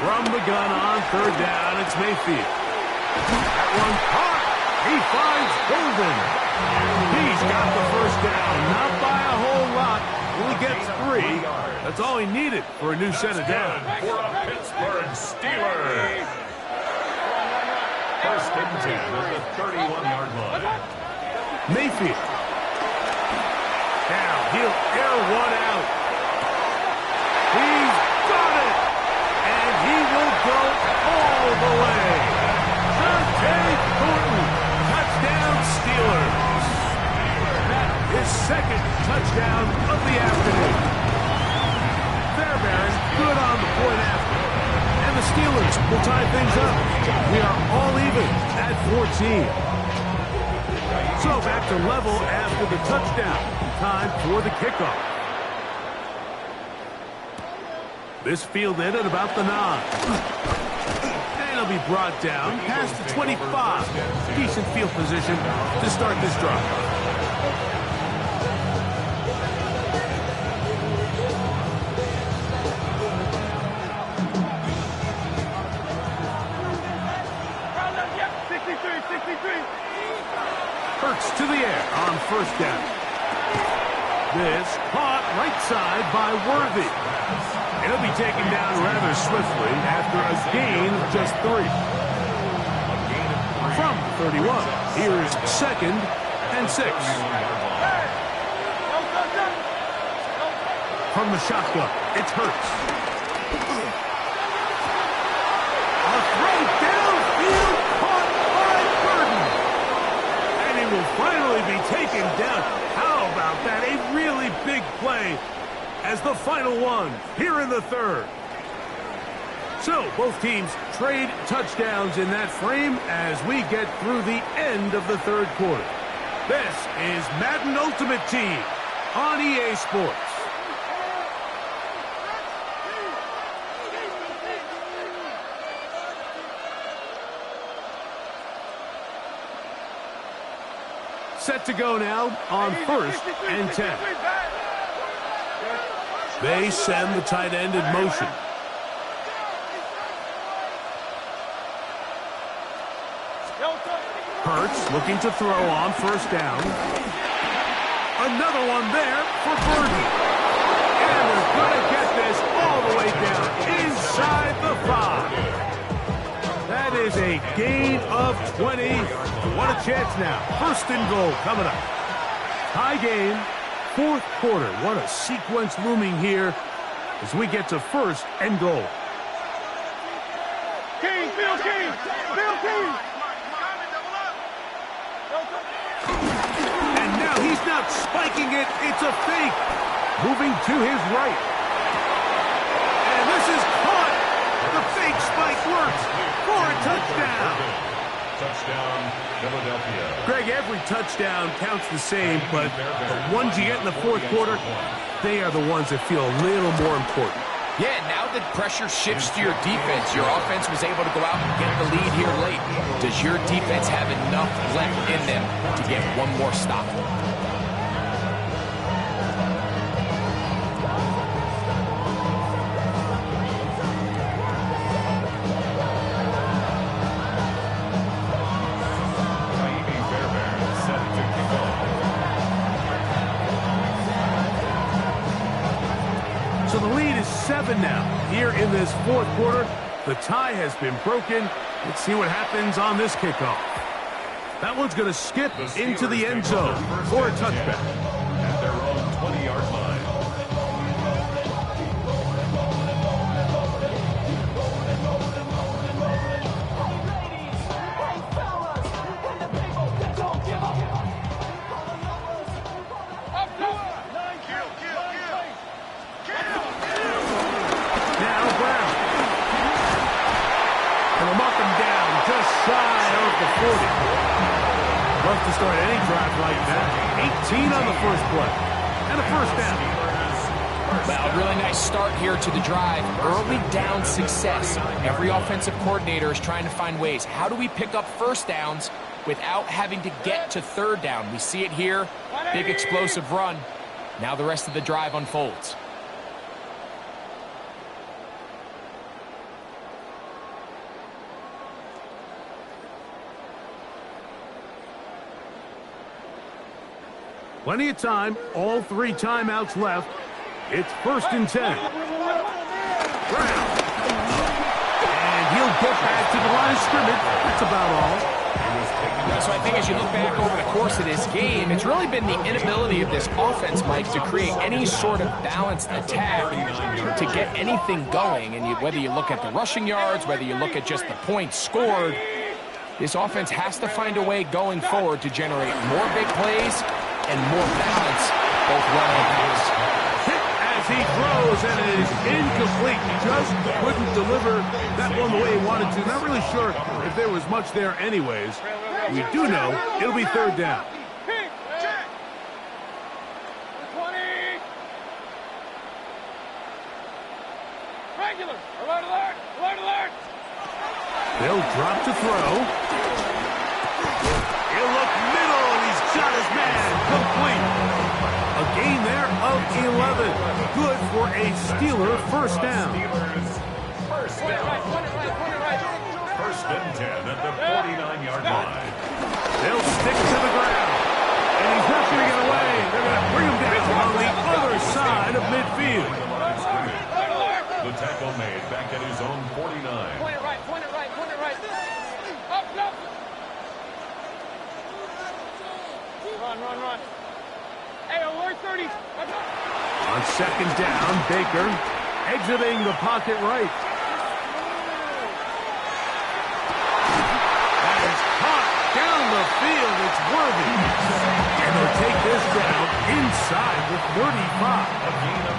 From the gun on third down, it's Mayfield. That one caught, He finds Golden. He's got the first down, not by a whole lot. Only gets 3. That's all he needed for a new set of downs. For a Pittsburgh Steelers. First and 10 at the 31-yard line. Mayfield. Now he'll air one out. He's got it. And he will go all the way. Dante Thornton. Touchdown Steelers. His second touchdown of the afternoon. Fairbairn good on the point after. And the Steelers will tie things up. We are all even at 14. So back to level after the touchdown. Time for the kickoff. This fielded at about the 9. And it'll be brought down past the 25. Decent field position to start this drive. Hurts to the air on first down. This caught right side by Worthy. It'll be taken down rather swiftly after a gain of just 3. From the 31, here's 2nd and 6. From the shotgun, it's Hurts. A throw downfield caught by Burton. And he will finally be taken down. How about that? A really big play as the final one here in the 3rd. So both teams trade touchdowns in that frame as we get through the end of the 3rd quarter. This is Madden Ultimate Team on EA Sports. Set to go now on 1st and 10. They send the tight end in motion. Hurts looking to throw on first down. Another one there for Burton. And they're going to get this all the way down inside the 5. That is a gain of 20. What a chance now. 1st and goal coming up. Tie game, 4th quarter. What a sequence looming here as we get to 1st and goal. King, Bill King, Bill King. And now he's not spiking it. It's a fake. Moving to his right. And this is caught. The fake spike works for a touchdown. Touchdown, Philadelphia. Greg, every touchdown counts the same, but the ones you get in the 4th quarter, they are the ones that feel a little more important. Yeah, now that pressure shifts to your defense, your offense was able to go out and get the lead here late. Does your defense have enough left in them to get one more stop? So the lead is 7 now. Here in this 4th quarter, the tie has been broken. Let's see what happens on this kickoff. That one's going to skip into the end zone for a touchback. At their own 20-yard line. Love to start any drive like that. 18 on the first play. And a first down. Well, really nice start here to the drive. Early down success. Every offensive coordinator is trying to find ways. How do we pick up first downs without having to get to 3rd down? We see it here. Big explosive run. Now the rest of the drive unfolds. Plenty of time, all 3 timeouts left. It's 1st and 10. Brown. And he'll get back to the line of scrimmage. That's about all. So I think as you look back over the course of this game, it's really been the inability of this offense, Mike, to create any sort of balanced attack to get anything going. And whether you look at the rushing yards, whether you look at just the points scored, this offense has to find a way going forward to generate more big plays and more balance, both run and pass. As he throws, and it is incomplete. He just couldn't deliver that one the way he wanted to. Not really sure if there was much there anyways. We do know it'll be 3rd down. 20. Regular. Alert, alert, alert, alert. They'll drop to throw. He'll look middle, and he's got his man complete. A gain there of 11. Good for a Steeler 1st down. First down. 1st and 10 at the 49-yard line. They'll stick to the ground. And he's not going to get away. They're going to bring him down on the other side of midfield. The tackle made back at his own 49. Point it right, point it right, point it right. Up, up. Run, run, run. Hey, alert 30. On 2nd down, Baker exiting the pocket right. That is caught down the field. It's Worthy. And they'll take this down inside the 35. A gain of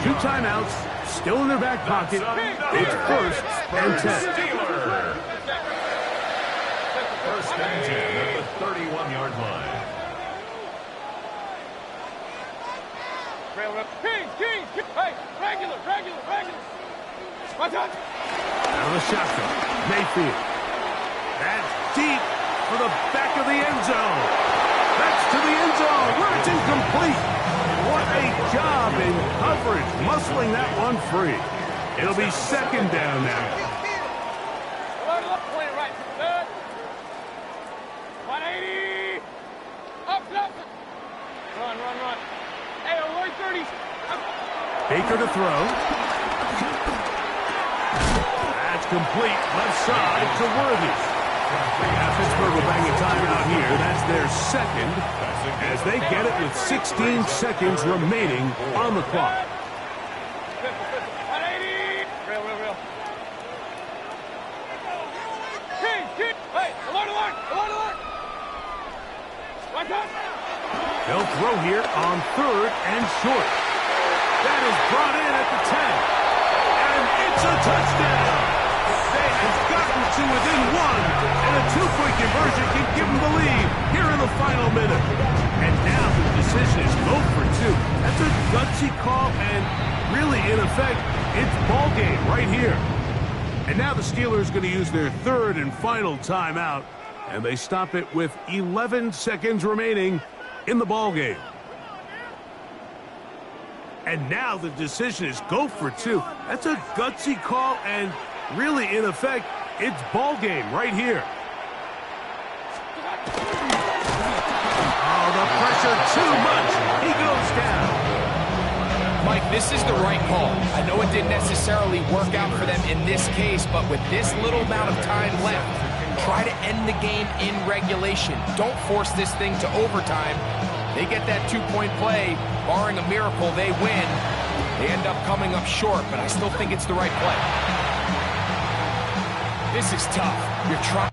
19 2 timeouts, still in their back pocket. It's 1st and 10. Steeler. 1st and 10 at the 31-yard line. King. Hey, regular. Watch out. Out of the shotgun, Mayfield. That's deep for the back of the end zone. That's to the end zone where it's incomplete. What a job in coverage, muscling that one free. It'll be 2nd down now. Alert, point it right. Good. 180. Up. Run. Hey, alert 30. Baker to throw. That's complete. Left side to Worthy. Now Pittsburgh will bang a timeout here. That's their 2nd as they get it with 16 seconds remaining on the clock. 180. Real. King. Hey, alert. Watch out. They'll throw here on 3rd and short. That is brought in at the 10. And it's a touchdown. They have gotten to within 1. And a 2-point conversion can give them the lead here in the final minute. And now the decision is go for 2. That's a gutsy call, and really, in effect, it's ball game right here. And now the Steelers going to use their 3rd and final timeout. And they stop it with 11 seconds remaining in the ball game. And now the decision is go for 2. That's a gutsy call, and really, in effect, it's ball game right here. Oh, the pressure too much. He goes down. Mike, this is the right call. I know it didn't necessarily work out for them in this case, but with this little amount of time left, try to end the game in regulation. Don't force this thing to overtime. They get that 2-point play. Barring a miracle, they win. They end up coming up short, but I still think it's the right play. This is tough. You're trying.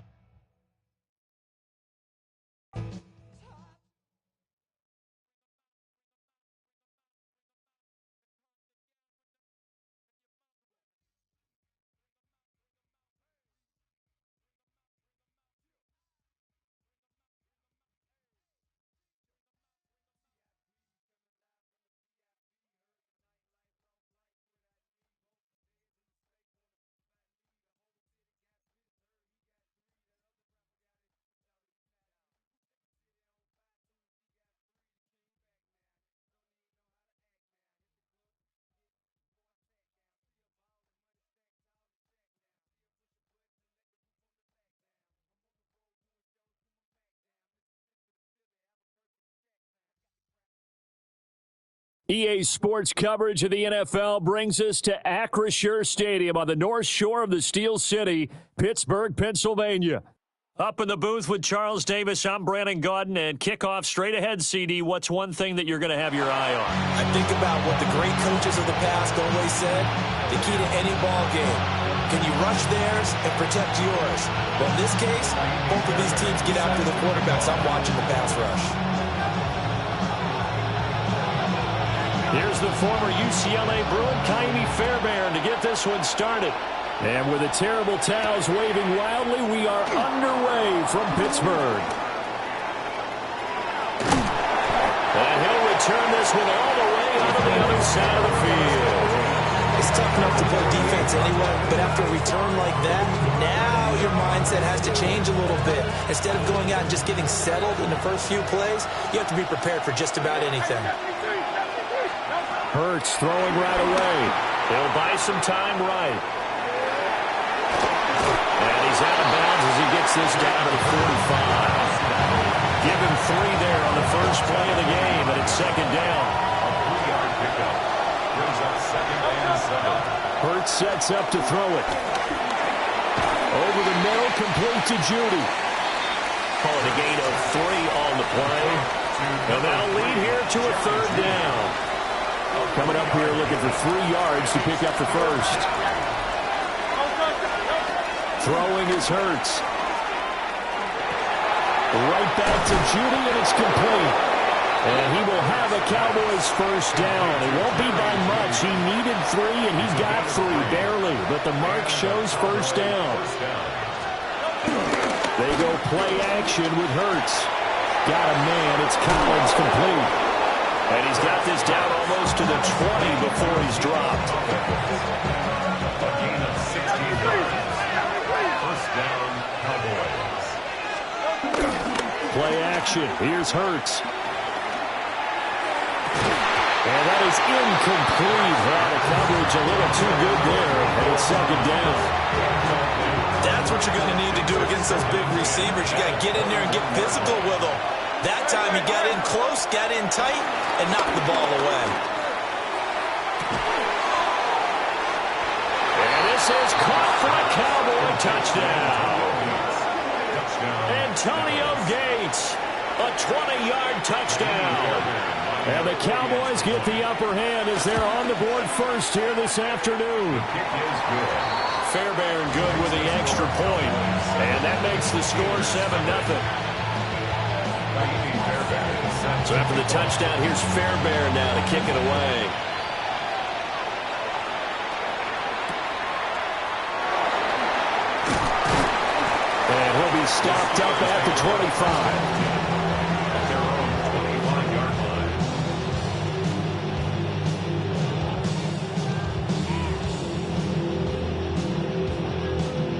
EA Sports coverage of the NFL brings us to Acrisure Stadium on the north shore of the Steel City, Pittsburgh, Pennsylvania. Up in the booth with Charles Davis, I'm Brandon Gaudin, and kickoff straight ahead, CD. What's one thing that you're going to have your eye on? I think about what the great coaches of the past always said. The key to any ball game. Can you rush theirs and protect yours? Well, in this case, both of these teams get after the quarterbacks. I'm watching the pass rush. Here's the former UCLA Bruin, Kaimi Fairbairn, to get this one started. And with the terrible towels waving wildly, we are underway from Pittsburgh. And he'll return this one all the way onto the other side of the field. It's tough enough to play defense anyway, but after a return like that, now your mindset has to change a little bit. Instead of going out and just getting settled in the first few plays, you have to be prepared for just about anything. Hurts throwing right away. He'll buy some time right. And he's out of bounds as he gets this down to the 45. Give him 3 there on the first play of the game, and it's second down. A 3-yard pickup brings up 2nd and 7. Hurts sets up to throw it. Over the middle, complete to Judy. Call it a gain of 3 on the play. And that'll lead here to a 3rd down. Coming up here looking for 3 yards to pick up the first. Throwing is Hurts. Right back to Judy, and it's complete. And he will have a Cowboys first down. It won't be by much. He needed 3, and he got 3, barely. But the mark shows first down. They go play action with Hurts. Got a man. It's Collins complete. And he's got this down almost to the 20 before he's dropped. A gain of 16 yards. First down, Cowboys. Play action. Here's Hurts. And that is incomplete. Well, the coverage a little too good there. And it's second down. That's what you're going to need to do against those big receivers. You got to get in there and get physical with them. That time he got in close, got in tight, and knocked the ball away. And this is caught for a Cowboy touchdown. Antonio Gates, a 20-yard touchdown. And the Cowboys get the upper hand as they're on the board first here this afternoon. Fairbairn good with the extra point. And that makes the score 7-0. So after the touchdown, here's Fairbairn now to kick it away. And he'll be stopped up at the 25. At their own 21-yard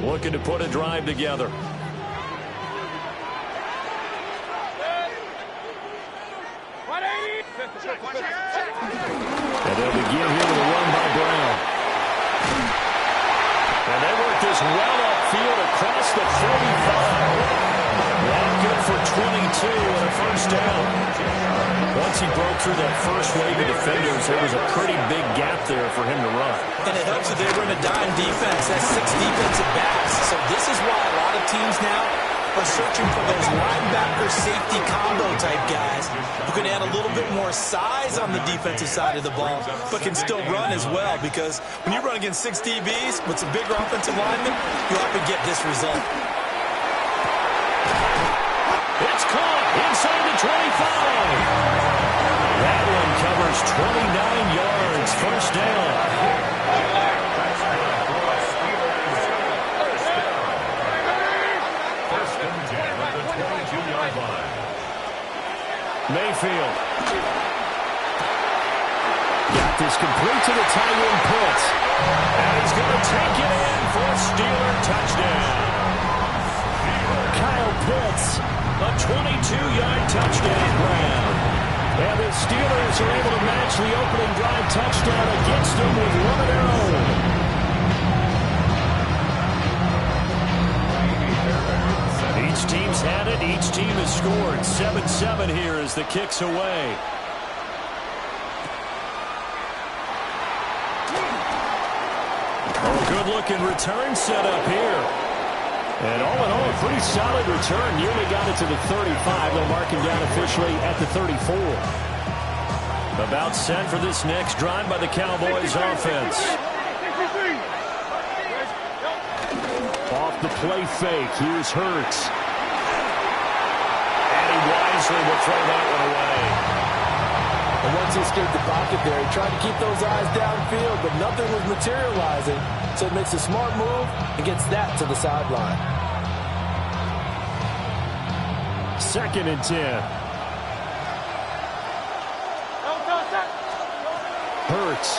line. Looking to put a drive together. And they'll begin here with a run by Brown. And they work this well upfield across the 45. That good for 22 and a first down. Once he broke through that first wave of defenders, there was a pretty big gap there for him to run. And it helps that they run a dime defense. That's 6 defensive backs. So this is why a lot of teams now are searching for those linebacker safety combo type guys who can add a little bit more size on the defensive side of the ball, but can still run as well, because when you run against 6 DBs with some bigger offensive linemen, you often get this result. It's caught inside the 25. That one covers 29 yards. First down. Mayfield. Got this complete to the tight end Pitts. And he's going to take it in for a Steeler touchdown. Kyle Pitts, a 22-yard touchdown grab. And the Steelers are able to match the opening drive touchdown against them with one of their own. Each team's had it. Each team has scored. 7-7 here as the kick's away. Oh, good-looking return set up here. And all in all, a pretty solid return. Nearly got it to the 35. They'll mark him down officially at the 34. About set for this next drive by the Cowboys offense. Off the play fake. Here's Hurts. And he wisely will throw that one away. And once he scared the pocket there, he tried to keep those eyes downfield, but nothing was materializing. So he makes a smart move and gets that to the sideline. 2nd and 10. Hurts.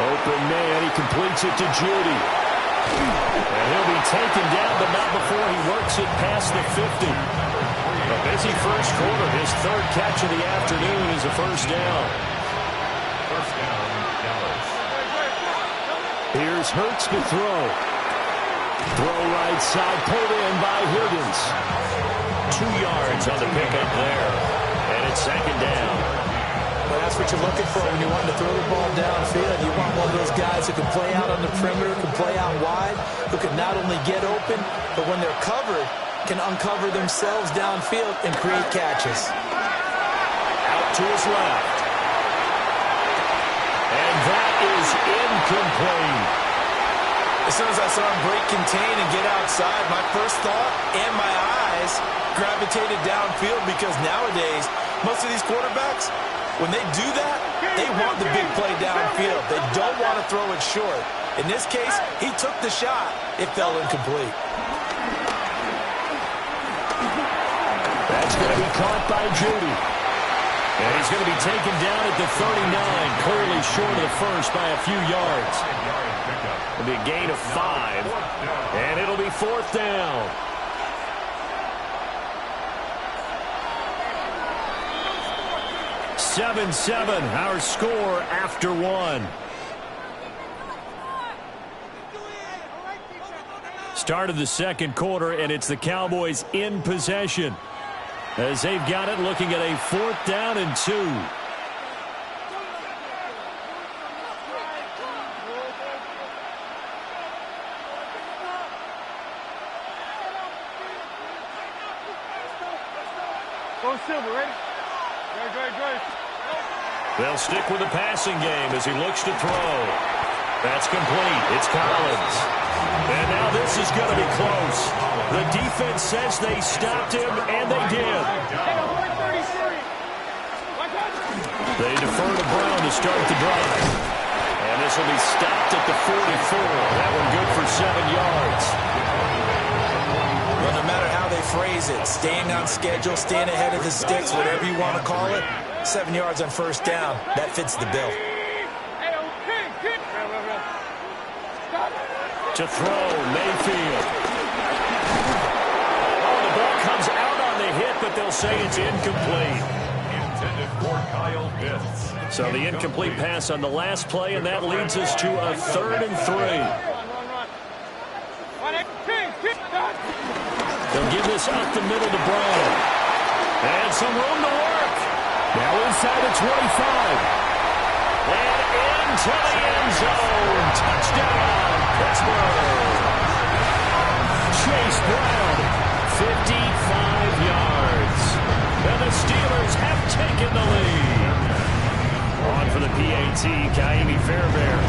Open man. He completes it to Judy. And he'll be taken down, but not before he works it past the 50. A busy first quarter. His 3rd catch of the afternoon is a first down. First down, Dallas. Here's Hurts to throw. Throw right side, pulled in by Higgins. 2 yards on the pickup there. And it's 2nd down. Well, that's what you're looking for when you want to throw the ball downfield. You want one of those guys who can play out on the perimeter, can play out wide, who can not only get open, but when they're covered, can uncover themselves downfield and create catches. Out to his left. And that is incomplete. As soon as I saw him break contain and get outside, my first thought and my eyes gravitated downfield because nowadays, most of these quarterbacks, when they do that, they want the big play downfield. They don't want to throw it short. In this case, he took the shot. It fell incomplete. That's going to be caught by Judy. And he's going to be taken down at the 39, clearly short of the first by a few yards. It'll be a gain of 5, and it'll be 4th down. Seven, our score after 1. Start of the 2nd quarter, and it's the Cowboys in possession as they've got it, looking at a 4th down and 2. Go Silver, ready? Drive. They'll stick with the passing game as he looks to throw. That's complete. It's Collins. And now this is going to be close. The defense says they stopped him, and they did. They defer to Brown to start the drive. And this will be stopped at the 44. That one good for 7 yards. Well, no matter how they phrase it, staying on schedule, staying ahead of the sticks, whatever you want to call it, 7 yards on first down, that fits the bill. To throw, Mayfield. Oh, the ball comes out on the hit, but they'll say it's incomplete. Intended for Kyle Pitts. So the incomplete pass on the last play, and that leads us to a 3rd and 3. They'll give this up the middle to Brown. And some room to work. Now inside the 25. And into the end zone. Touchdown, Pittsburgh. Chase Brown, 55 yards. And the Steelers have taken the lead. On for the PAT, Kaimi Fairbairn.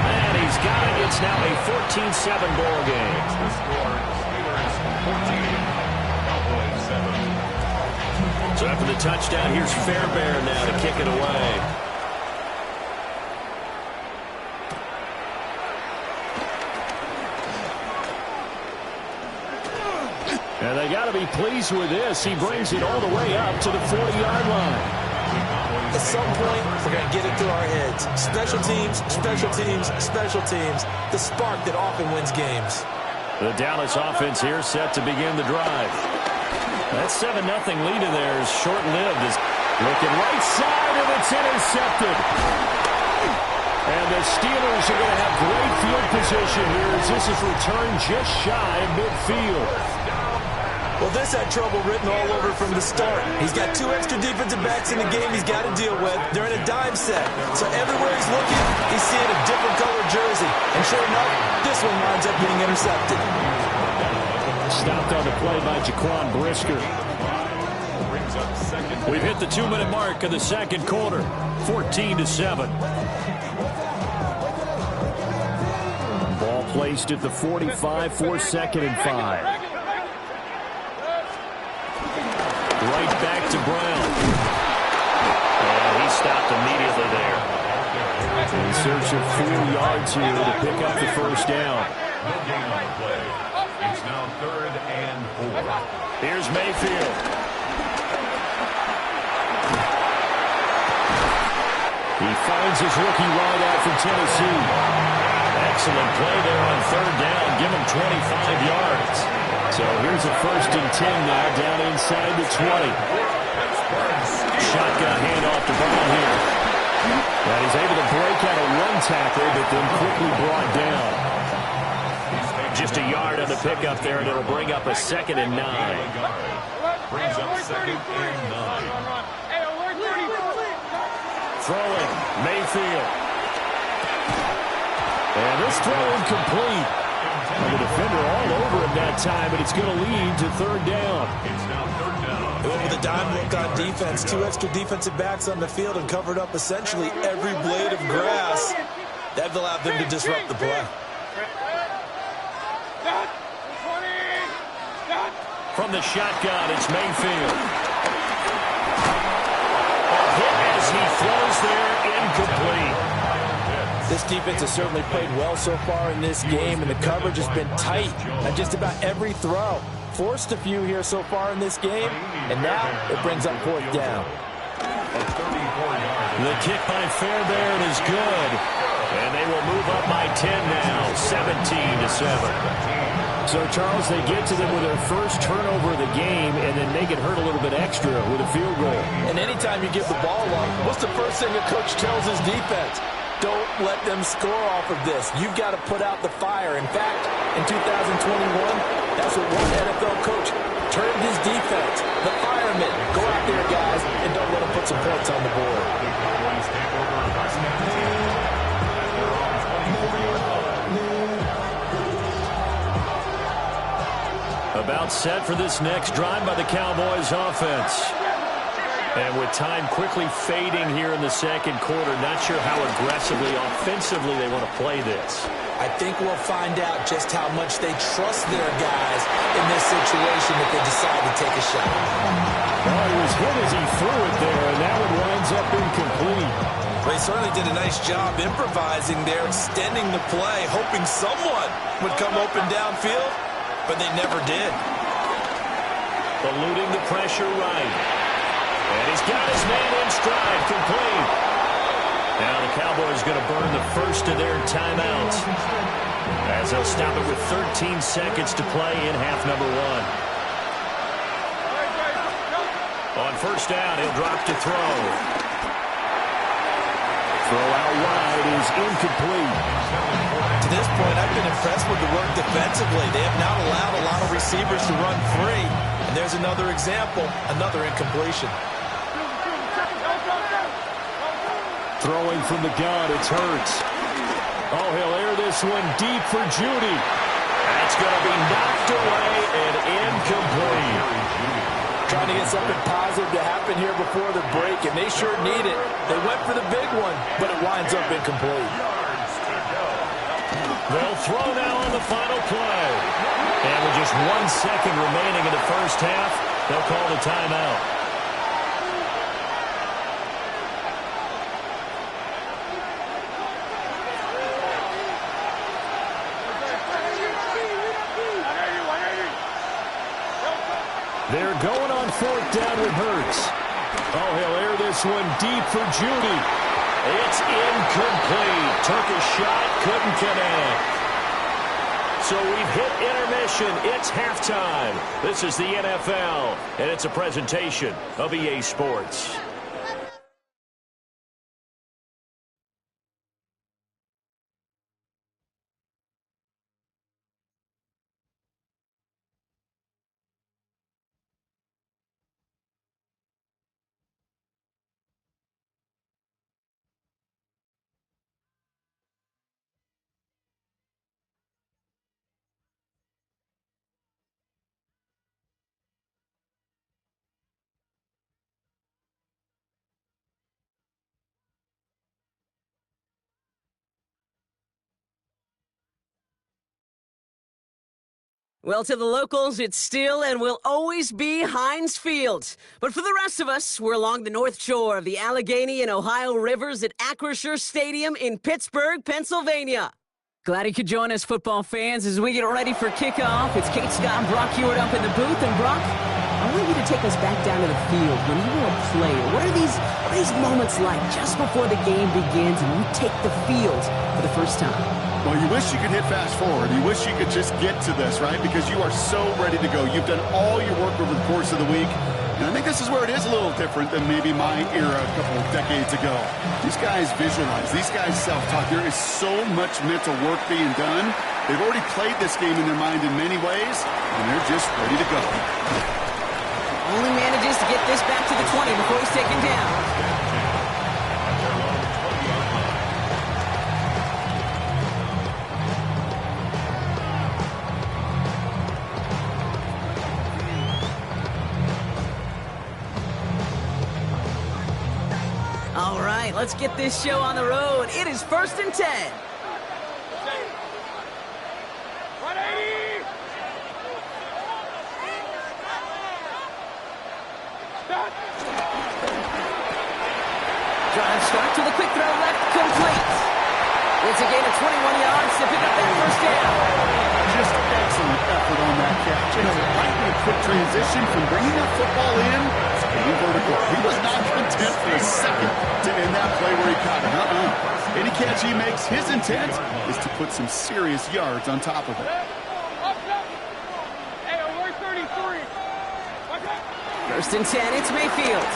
And he's got it. It's now a 14-7 ball game. The score, Steelers 14, Cowboys 7. So after the touchdown, here's Fairbairn now to kick it away. And they got to be pleased with this. He brings it all the way up to the 40-yard line. At some point, we're going to get it through our heads. Special teams, special teams, special teams. The spark that often wins games. The Dallas offense here set to begin the drive. That 7-0 lead of theirs short-lived. Looking right side, and it's intercepted. And the Steelers are going to have great field position here as this is returned just shy of midfield. Well, this had trouble written all over from the start. He's got 2 extra defensive backs in the game he's got to deal with. They're in a dime set. So everywhere he's looking, he's seeing a different colored jersey. And sure enough, this one winds up getting intercepted. Stopped on the play by Jaquan Brisker. We've hit the 2-minute mark of the second quarter. 14-7. Ball placed at the 45 for 2nd and 5. Right back to Brown. And he stopped immediately there. In search of 4 yards here to pick up the first down. No gain on the play. It's now 3rd and 4. Here's Mayfield. He finds his rookie wideout from Tennessee. Excellent play there on 3rd down. Give him 25 yards. So here's a 1st and 10 now down inside the 20. Shotgun handoff to Brown here. And he's able to break out a one tackle, but then quickly brought down. Just a yard on the pickup there, and it'll bring up a 2nd and 9. Brings up 2nd and 9. Throwing, Mayfield. And this throw incomplete. And the defender all over him that time, but it's going to lead to 3rd down. It's now 3rd down. They went with a dime look on defense. 2 extra defensive backs on the field and covered up essentially every blade of grass. That allowed them to disrupt the play. From the shotgun, it's Mayfield. A hit as he throws there, incomplete. This defense has certainly played well so far in this game, and the coverage has been tight on just about every throw. Forced a few here so far in this game, and now it brings up 4th down. The kick by Fairbairn is good, and they will move up by 10 now, 17-7. So, Charles, they get to them with their first turnover of the game and then make it hurt a little bit extra with a field goal. And anytime you give the ball up, what's the first thing a coach tells his defense? Don't let them score off of this. You've got to put out the fire. In fact, in 2021, that's what one NFL coach termed his defense. The firemen. Go out there, guys, and don't let them put some points on the board. About set for this next drive by the Cowboys offense. And with time quickly fading here in the second quarter, not sure how aggressively, offensively they want to play this. I think we'll find out just how much they trust their guys in this situation if they decide to take a shot. Well, he was hit as he threw it there, and that one winds up incomplete. Well, he certainly did a nice job improvising there, extending the play, hoping someone would come open downfield, but they never did. Eluding the pressure right. And he's got his man in stride, complete. Now the Cowboys going to burn the first of their timeouts as they'll stop it with 13 seconds to play in half number 1. On 1st down, he'll drop to throw. Throw out wide is incomplete. To this point, I've been impressed with the work defensively. They have not allowed a lot of receivers to run free. And there's another example, another incompletion. Throwing from the gun, it's Hurts. Oh, he'll air this one deep for Judy. That's going to be knocked away and incomplete. Trying to get something positive to happen here before the break, and they sure need it. They went for the big one, but it winds up incomplete. They'll throw now on the final play. And with just 1 second remaining in the first half, they'll call the timeout. They're going on 4th down with Hurts. Oh, he'll air this one deep for Judy. It's incomplete. Took a shot, couldn't connect. So we've hit intermission. It's halftime. This is the NFL, and it's a presentation of EA Sports. Well, to the locals, it's still and will always be Heinz Field. But for the rest of us, we're along the north shore of the Allegheny and Ohio rivers at Acrisure Stadium in Pittsburgh, Pennsylvania. Glad you could join us, football fans, as we get ready for kickoff. It's Kate, Scott, and Brock Hewitt up in the booth. And Brock, I want you to take us back down to the field. When you were a player, what are these moments like just before the game begins and we take the field for the first time? Well, you wish you could hit fast forward. You wish you could just get to this, right? Because you are so ready to go. You've done all your work over the course of the week. And I think this is where it is a little different than maybe my era a couple of decades ago. These guys visualize. These guys self-talk. There is so much mental work being done. They've already played this game in their mind in many ways, and they're just ready to go. Only manages to get this back to the 20 before he's taken down. All right, let's get this show on the road. It is 1st and 10. 180! Drive start to the quick throw left, complete. It's a gain of 21 yards to pick up that first down. Just excellent effort on that catch. And right in a quick transition from bringing that football in to vertical. He was not content for a second to end that play where he caught it. Any catch he makes, his intent is to put some serious yards on top of it. Hey, 133. 1st and 10, it's Mayfield.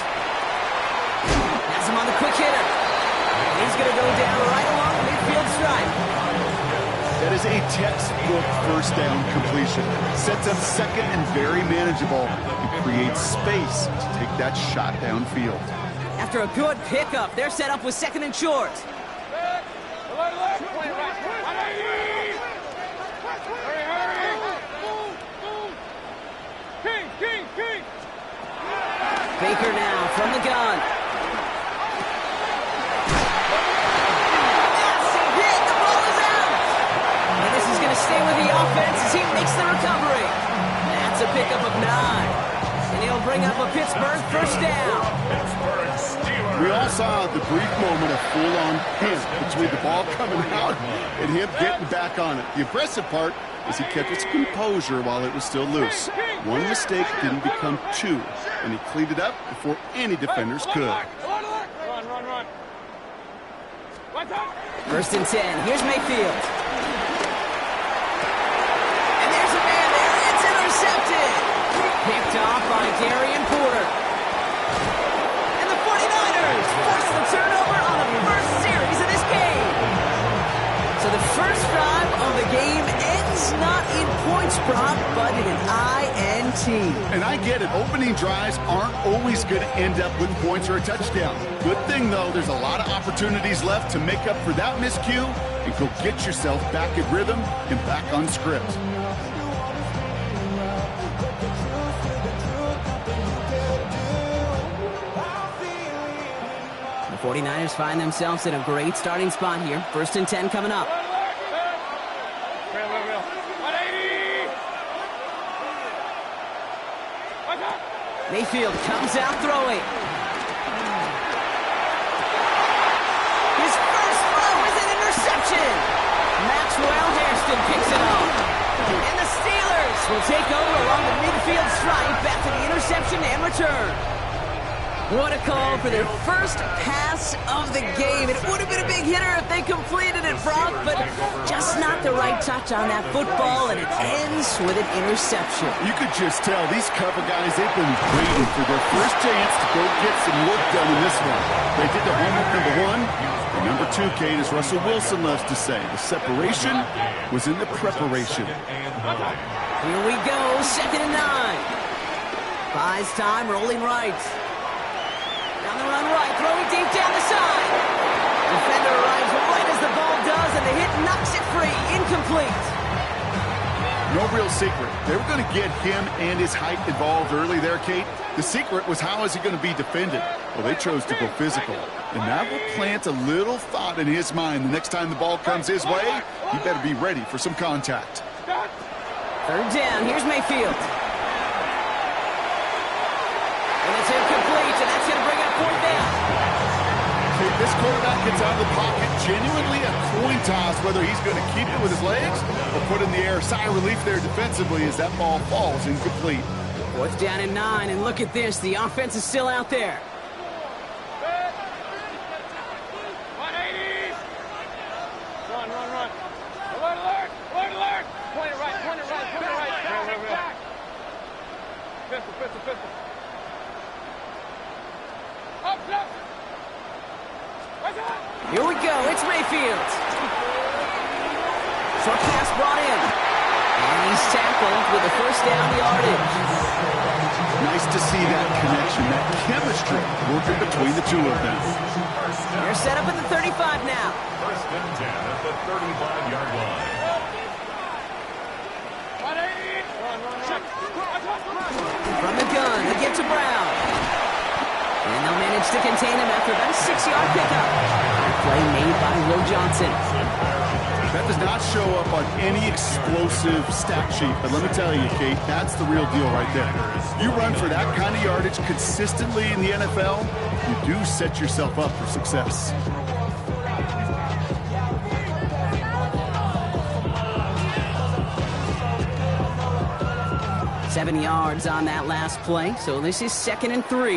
Has him on the quick hitter. And he's going to go down right along the midfield stripe. That is a textbook first down completion. Sets up second and very manageable. It creates space to take that shot downfield. After a good pickup, they're set up with 2nd and short. King! Baker now from the gun. That's a hit. The ball is out. And this is going to stay with the offense as he makes the recovery. That's a pickup of 9. And he'll bring up a Pittsburgh first down. We all saw the brief moment of full-on panic between the ball coming out and him getting back on it. The impressive part is he kept his composure while it was still loose. One mistake didn't become 2, and he cleaned it up before any defenders could. Run. 1st and 10. Here's Mayfield. And there's a man there. It's intercepted. Picked off by Darian Porter. And the 49ers force the turnover on the first series of this game. So the first drive of the game ends not in points prop, but in an INT. And I get it. Opening drives aren't always going to end up with points or a touchdown. Good thing, though, there's a lot of opportunities left to make up for that miscue and go get yourself back in rhythm and back on script. The 49ers find themselves in a great starting spot here. 1st and 10 coming up. Mayfield comes out throwing. His first throw is an interception. Maxwell Hairston picks it off. And the Steelers will take over along the midfield stripe after the interception and return. What a call for their first pass of the game. It would have been a big hitter if they completed it, Brock, but just not the right touch on that football, and it ends with an interception. You could just tell these cover guys, they've been waiting for their first chance to go get some work done in this one. They did the homework number 1. And number 2, Kate, as Russell Wilson loves to say, the separation was in the preparation. Here we go, 2nd and 9. Buys time, rolling right. Down the run right, throwing deep down the side. Defender arrives right as the ball does, and the hit knocks it free. Incomplete. No real secret. They were going to get him and his height involved early there, Kate. The secret was how is he going to be defended? Well, they chose to go physical. And that will plant a little thought in his mind. The next time the ball comes his way, he better be ready for some contact. Third down. Here's Mayfield. And it's incomplete, and that's going to bring up fourth down. This quarterback gets out of the pocket, genuinely a coin toss whether he's going to keep it with his legs or put in the air. Sigh of relief there defensively as that ball falls incomplete. Fourth down and 9, and look at this. The offense is still out there. 180. Run. Alert. Point it right. Back. Pistol. Up. Here we go. It's Mayfield. Short pass brought in. And he's tackled with the first down yardage. Nice to see that connection, that chemistry working between the two of them. They're set up at the 35 now. First and 10 at the 35-yard line. 180. Run. From the gun, they get to Brown. And they'll manage to contain him after about a 6-yard pickup. Play made by Will Johnson. That does not show up on any explosive stat sheet, but let me tell you, Kate, that's the real deal right there. You run for that kind of yardage consistently in the NFL, you do set yourself up for success. Seven yards on that last play, so this is 2nd and 3.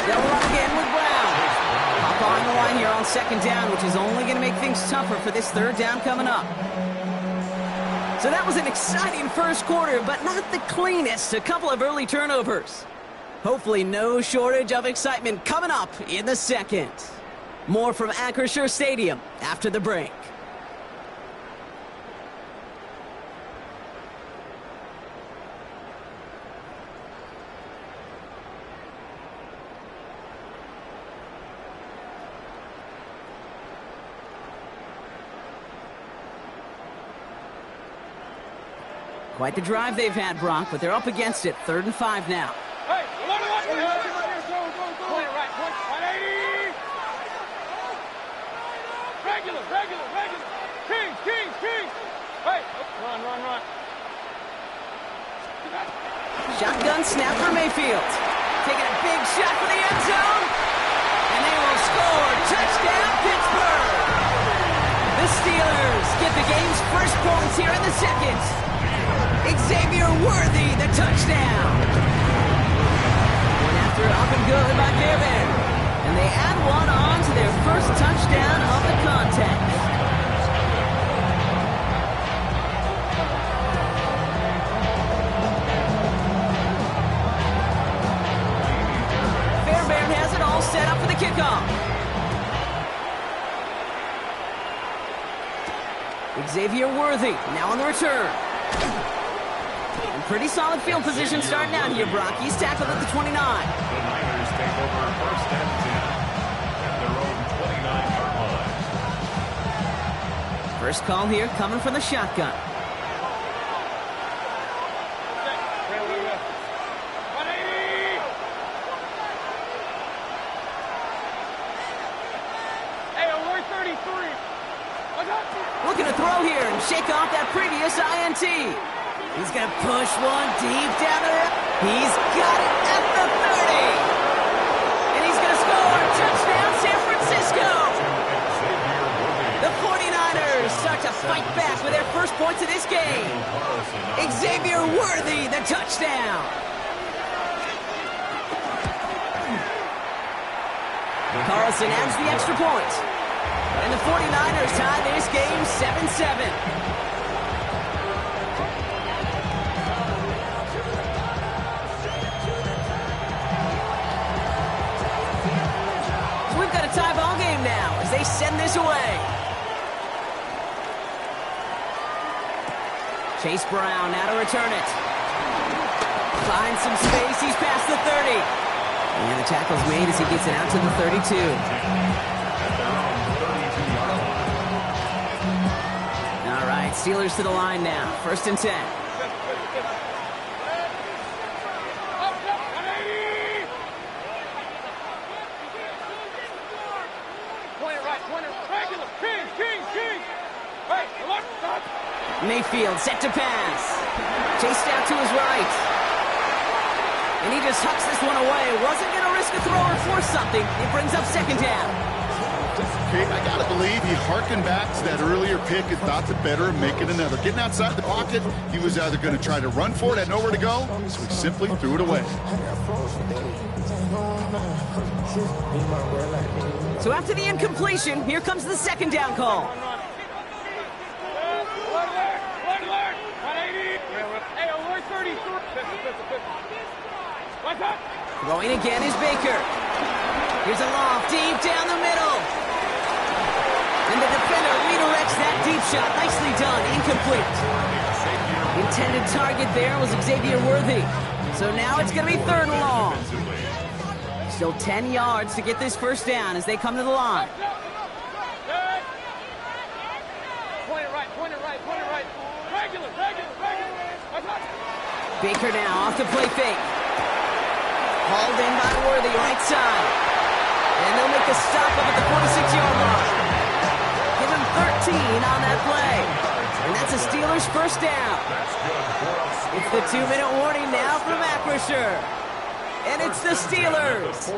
They'll run again with Brown. Hop on the line here on 2nd down, which is only going to make things tougher for this 3rd down coming up. So that was an exciting first quarter, but not the cleanest. A couple of early turnovers. Hopefully no shortage of excitement coming up in the 2nd. More from Acrisure Stadium after the break. Quite the drive they've had, Brock, but they're up against it. 3rd and 5 now. Hey, go. Point it right. 180. Regular. Kings. Hey, run. Shotgun snap for Mayfield. Taking a big shot for the end zone. And they will score. Touchdown, Pittsburgh. The Steelers get the game's first points here in the 2nd. Xavier Worthy, the touchdown. Went after up and good by Kevin. And they add one on to their first touchdown of the contest. Fairbairn has it all set up for the kickoff. Xavier Worthy now on the return. And pretty solid field position starting out here, Brock. He's tackled at the 29. The Niners take over first and 10 at their own 29-yard line. First call here coming from the shotgun. Looking to throw here and shake off that previous INT. He's going to push one deep down there. He's got it at the 30. And he's going to score. Touchdown, San Francisco. The 49ers start to fight back with their first points of this game. Xavier Worthy, the touchdown. Carlson adds the extra point. And the 49ers tie this game 7-7. So we've got a tie ball game now as they send this away. Chase Brown now to return it. Finds some space. He's past the 30. And the tackle's made as he gets it out to the 32. Steelers to the line now. 1st and 10. Point it right. Regular. King. Hey, look. Mayfield set to pass. Chased out to his right. And he just hucks this one away. Wasn't going to risk a throw or force something. It brings up second down. Okay, I got to believe he harkened back to that earlier pick and thought the better of making another. Getting outside the pocket, he was either going to try to run for it, had nowhere to go, so he simply threw it away. So after the incompletion, here comes the second down call. Throwing again is Baker. Here's a loft deep down the middle. And the defender redirects that deep shot. Nicely done. Incomplete. Intended target there was Xavier Worthy. So now it's going to be third and long. Still 10 yards to get this first down as they come to the line. Point it right, point it right, point it right. Regular. Baker now off the play fake. Hauled in by Worthy, right side. And they'll make the stop up at the 46-yard line. Give him 13 on that play. And that's a Steelers first down. It's the 2-minute warning now from Acrisure. And it's the Steelers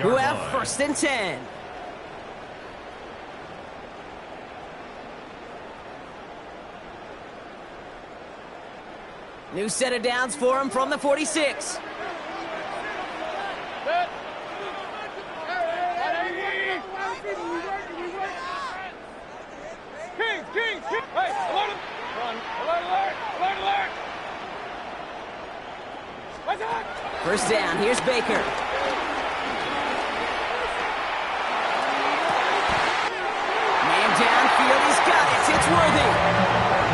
who have first and 10. New set of downs for him from the 46. Kings. Hey, alert. First down, here's Baker. Man downfield, he's got it. It's Worthy.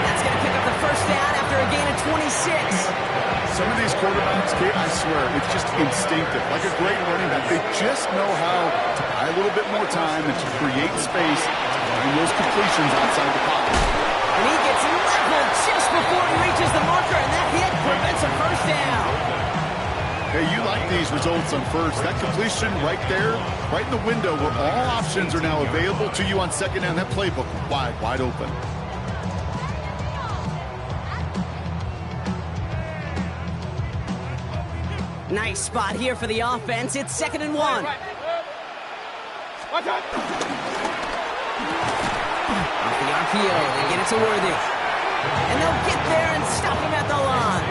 That's going to pick up the first down after a gain of 26. Some of these quarterbacks, Kate, I swear, it's just instinctive. Like a great running back, they just know how to buy a little bit more time and to create space in those completions outside the pocket. And he gets leveled just before he reaches the marker, and that hit prevents a first down. Hey, you like these results on first. That completion right there, right in the window where all options are now available to you on second down. That playbook wide open. Nice spot here for the offense. It's 2nd and 1. Off the RPO, they get it to Worthy. And they'll get there and stop him at the line.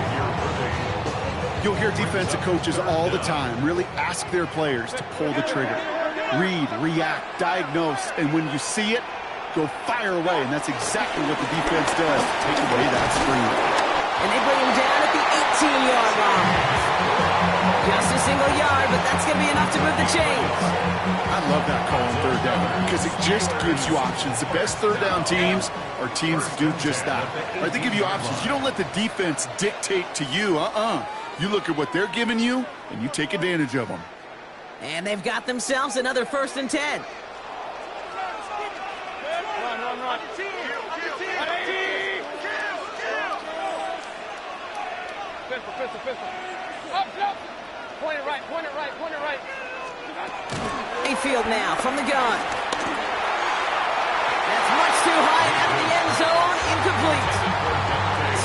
You'll hear defensive coaches all the time really ask their players to pull the trigger. Read, react, diagnose, and when you see it, go fire away. And that's exactly what the defense does to take away that screen. And they bring him down at the 18-yard line. Just a single yard, but that's going to be enough to move the chains. I love that call on third down because it just gives you options. The best third down teams are teams that do just that. Right? They give you options. You don't let the defense dictate to you. You look at what they're giving you, and you take advantage of them. And they've got themselves another 1st and 10. Run. Pistol. Up. Point it right. Mayfield now from the gun. That's much too high out of the end zone. Incomplete.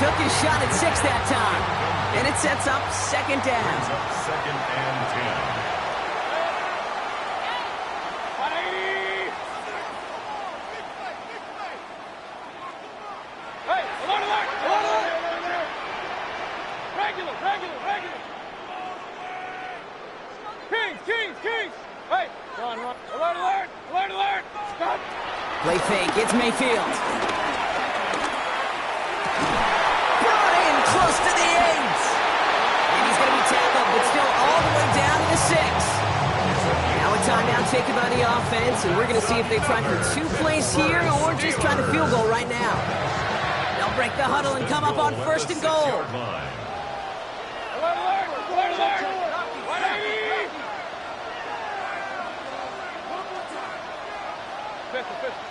Took his shot at 6 that time. And it sets up second down. Second and 10. Hey, alert. Regular. Kings. Hey, run. Alert. Stop. Play fake. It's Mayfield. Brought in close to the 8. And he's going to be tackled, but still all the way down to the 6. Now a timeout taken by the offense, and we're going to see if they try for 2 plays here or just try to field goal right now. They'll break the huddle and come up on 1st and goal. Alert.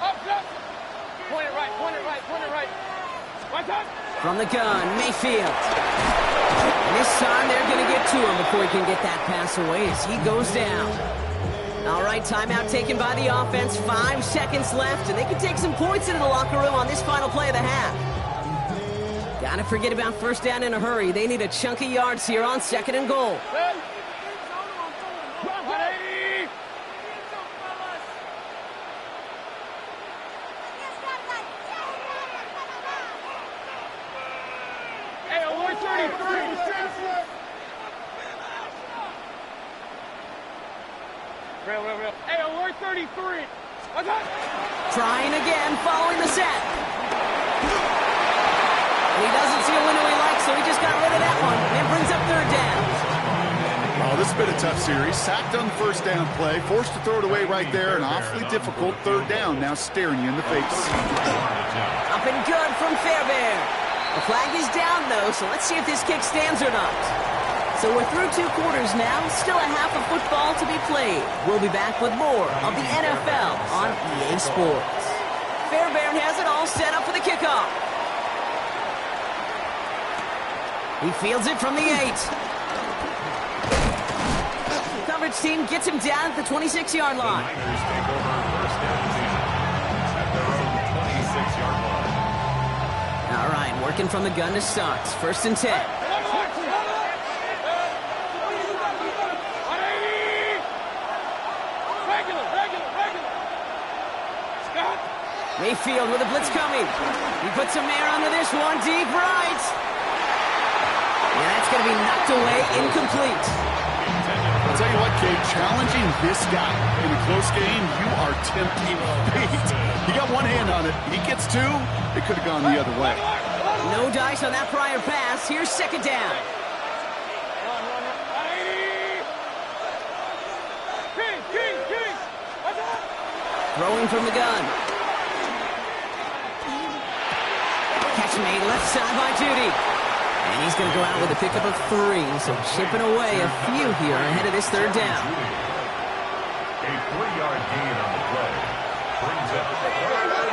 Up. Point it right. From the gun, Mayfield. And this time they're going to get to him before he can get that pass away as he goes down. All right, timeout taken by the offense. 5 seconds left, and they can take some points into the locker room on this final play of the half. Gotta forget about first down in a hurry. They need a chunk of yards here on 2nd and goal. Real. Hey, alert 33. Trying again, following the set. And he doesn't see a window he likes, so he just got rid of that one. And brings up 3rd down. Oh, this has been a tough series. Sacked on the first down play, forced to throw it away right there. An awfully difficult 3rd down now staring you in the face. Up and good from Fairbairn. The flag is down, though, so let's see if this kick stands or not. So we're through 2 quarters now, still a half of football to be played. We'll be back with more of the NFL on EA Sports. Fairbairn has it all set up for the kickoff. He fields it from the 8. Coverage team gets him down at the 26-yard line. The Niners take over first down 10 at their own 26-yard line. All right, working from the gun to start. 1st and 10. Mayfield with a blitz coming. He puts some air under this one, deep right. Yeah, that's going to be knocked away, incomplete. I'll tell you what, Kate, challenging this guy in a close game, you are tempting fate. He got one hand on it. He gets 2. It could have gone the other way. No dice on that prior pass. Here's 2nd down. Throwing from the gun. Catch made left side by Judy. And he's going to go out with a pickup of 3. So chipping away a few here ahead of this 3rd down. A 3-yard gain on the play. Brings up 3rd down.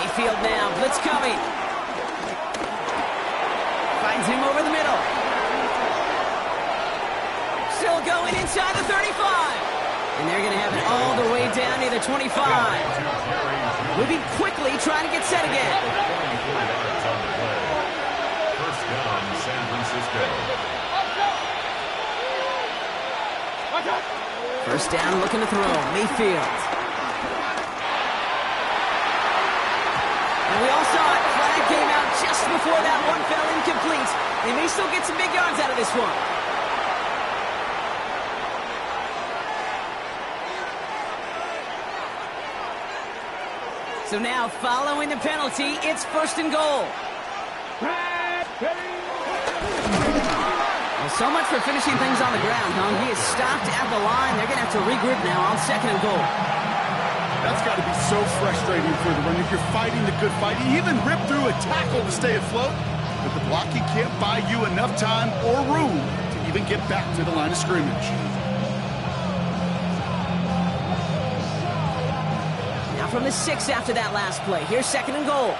Mayfield now, blitz coming. Finds him over the middle. Still going inside the 35. And they're going to have it all the way down near the 25. Moving quickly, trying to get set again. 24 yards on the play. First down, San Francisco. First down, looking to throw. Mayfield. And we all saw it. Flag came out just before that one fell incomplete. They may still get some big yards out of this one. So now, following the penalty, it's 1st and goal. Well, so much for finishing things on the ground, huh? He is stopped at the line. They're going to have to regroup now on 2nd and goal. That's got to be so frustrating for the runner. You're fighting the good fight. You even rip through a tackle to stay afloat, but the blocking can't buy you enough time or room to even get back to the line of scrimmage. From the 6 after that last play. Here's 2nd and goal.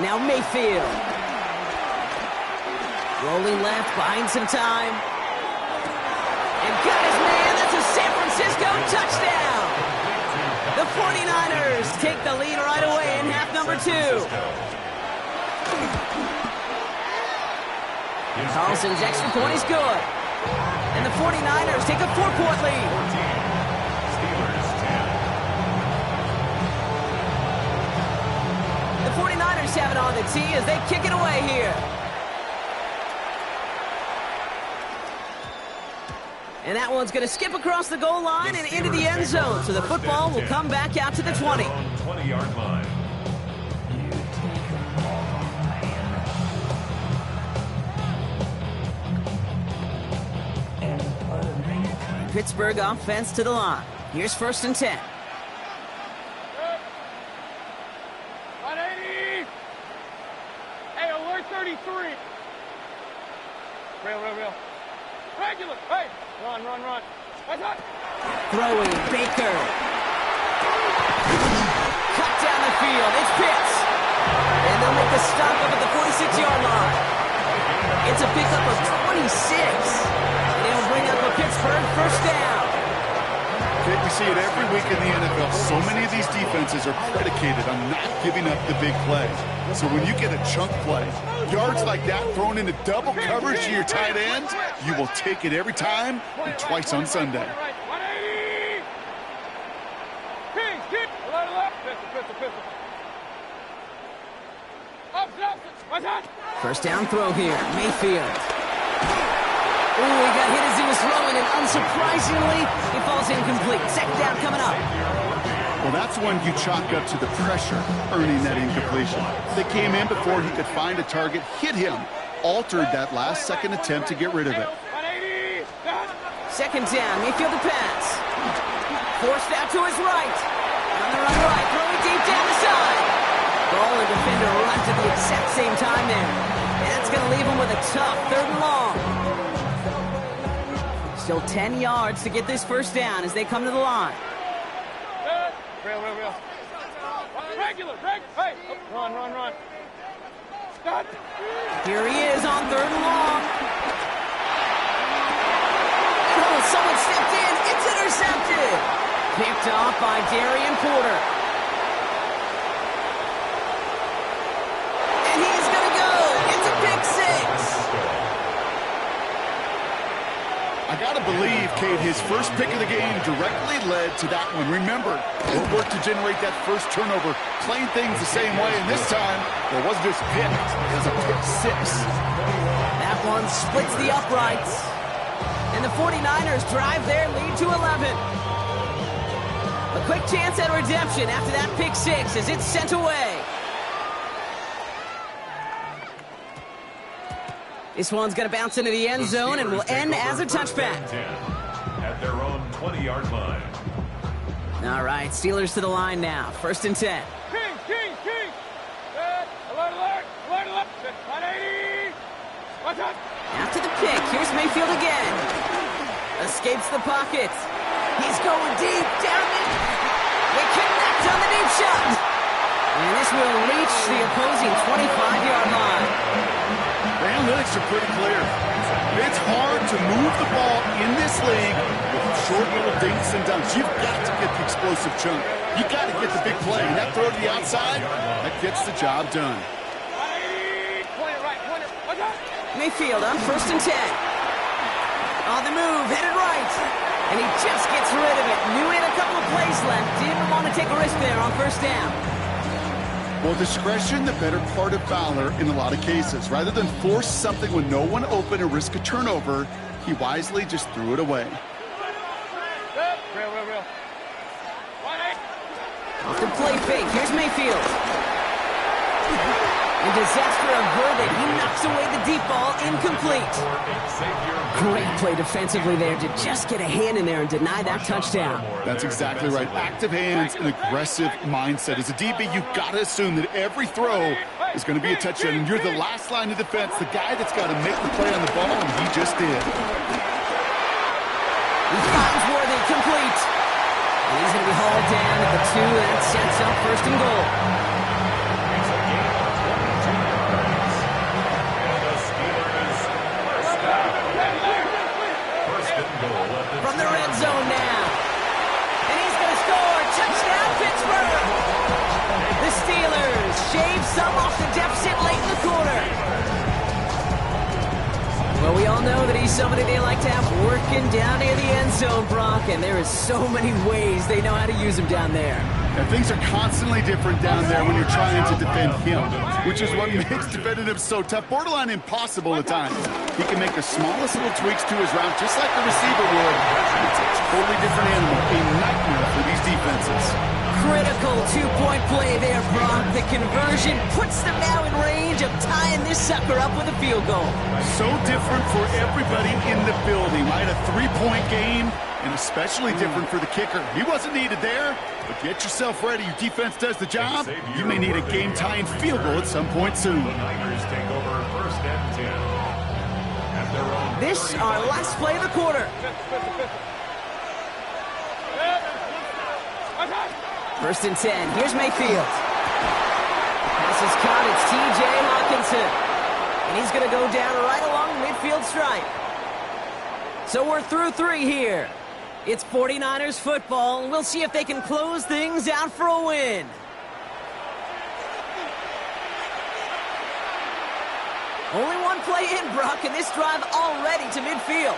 Now Mayfield. Rolling left, buying some time. And got his man. That's a San Francisco touchdown. The 49ers take the lead right away in half number 2. Carlson's extra point is good. And the 49ers take a 4-point lead. The 49ers have it on the tee as they kick it away here. And that one's going to skip across the goal line and into the end zone. So the football will come back out to the 20. 20-yard line. Pittsburgh offense to the line. Here's 1st and 10. Hey, alert 33. Real. Regular. Hey, run. Throwing, Baker. Cut down the field. It's Pitts. And they'll make the stop up at the 46-yard line. It's a pickup of 26. And it'll bring up a Pittsburgh first down. Okay, we see it every week in the NFL. So many of these defenses are predicated on not giving up the big play. So when you get a chunk play, yards like that thrown into double coverage to your tight end, you will take it every time and twice on Sunday. First down throw here, Mayfield. Ooh, he got hit as he was throwing, and unsurprisingly, he falls incomplete. Second down coming up. Well, that's when you chalk up to the pressure, earning that incompletion. They came in before he could find a target, hit him, altered that last-second attempt to get rid of it. Second down, Mayfield to pass. Forced out to his right. On the run right, throwing deep down the side. Ball and defender runs at the exact same time there. And that's going to leave him with a tough 3rd and long. Still 10 yards to get this first down as they come to the line. Real. Regular. Hey, run. Stop. Here he is on 3rd and long. Oh, someone stepped in. It's intercepted. Picked off by Darian Porter. And he's going to go. It's a pick six. I got to believe, Kate, his first pick of the game directly led to that one. Remember, what worked to generate that first turnover, playing things the same way, and this time, it wasn't just pick, it was a pick six. That one splits the uprights. And the 49ers drive their lead to 11. A quick chance at redemption after that pick six as it's sent away. This one's going to bounce into the end zone and will end as a touchback. At their own 20-yard line. All right, Steelers to the line now. 1st and 10. King. Alert. 180. Watch out. After the pick, here's Mayfield again. Escapes the pocket. He's going deep. Down it. They connect on the deep shot. And this will reach the opposing 25-yard line. The analytics are pretty clear. It's hard to move the ball in this league with short little dinks and dunks. You've got to get the explosive chunk. You've got to get the big play. And that throw to the outside, that gets the job done. Mayfield on 1st and 10. On the move, headed right. And he just gets rid of it. Knew he had a couple of plays left. Didn't want to take a risk there on 1st down. Well, discretion, the better part of valor in a lot of cases. Rather than force something with no one open and risk a turnover, he wisely just threw it away. Real. Off the play fake, here's Mayfield. And disaster averted. He knocks away the deep ball, incomplete. Great play defensively there to just get a hand in there and deny that touchdown. That's exactly right. Active hands and aggressive mindset. As a DB, you've got to assume that every throw is going to be a touchdown. And you're the last line of defense, the guy that's got to make the play on the ball, and he just did. He finds Worthy, complete. And he's going to be hauled down at the 2, and that sets up 1st and goal. From the red zone now. And he's going to score. Touchdown, Pittsburgh. The Steelers shave some off the deficit late in the quarter. Well, we all know that he's somebody they like to have working down near the end zone, Brock, and there is so many ways they know how to use him down there. And things are constantly different down there when you're trying to defend him, which is what makes defending him so tough, borderline impossible at times. He can make the smallest little tweaks to his route, just like the receiver would. It's a totally different animal, a nightmare for these defenses. Critical two-point play there, Brock. The conversion puts them now in range of tying this sucker up with a field goal. So different for everybody in the building, right? A three-point game, and especially different for the kicker. He wasn't needed there, but get yourself ready. Your defense does the job. You may need a game-tying field goal at some point soon. The Niners take over 1st and 10. At their own This our last play of the quarter. 1st and 10. Here's Mayfield. Pass is caught. It's T.J. Hawkinson. And he's going to go down right along the midfield stripe. So we're through 3 here. It's 49ers football. We'll see if they can close things out for a win. Only one play in, Brock, and this drive already to midfield.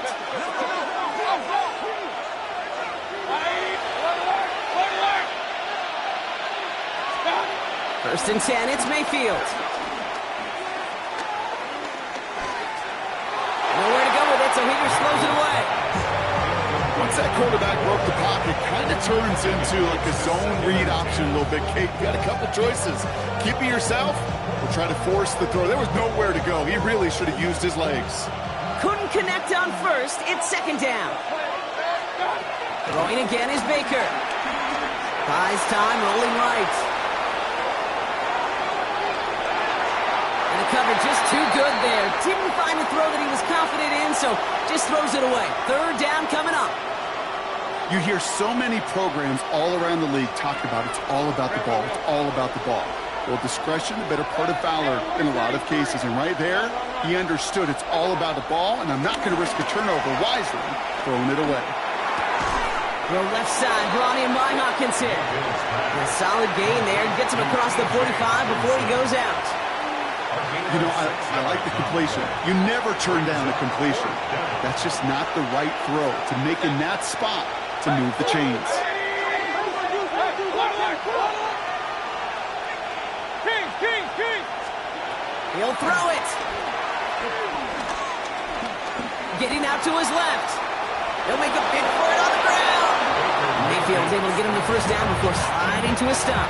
First and 10, it's Mayfield. Nowhere to go with it, so he just throws it away. Once that quarterback broke the pocket, kind of turns into like a zone read option a little bit. Kate, you got a couple choices. Keep it yourself or try to force the throw. There was nowhere to go. He really should have used his legs. Couldn't connect on first. It's second down. Throwing again is Baker. Buys time, rolling right. And the cover just too good there. Didn't find a throw that he was confident in, so just throws it away. Third down coming up. You hear so many programs all around the league talking about it's all about the ball. It's all about the ball. Well, discretion, the better part of valor in a lot of cases. And right there, he understood it's all about the ball, and I'm not going to risk a turnover wisely, throwing it away. The left side, brought in by Hawkinson. A solid gain there. Gets him across the 45 before he goes out. You know, I like the completion. You never turn down a completion. That's just not the right throw to make in that spot to move the chains. He'll throw it. Getting out to his left. He'll make a big for it on the ground. Mayfield's able to get him the first down before sliding to a stop.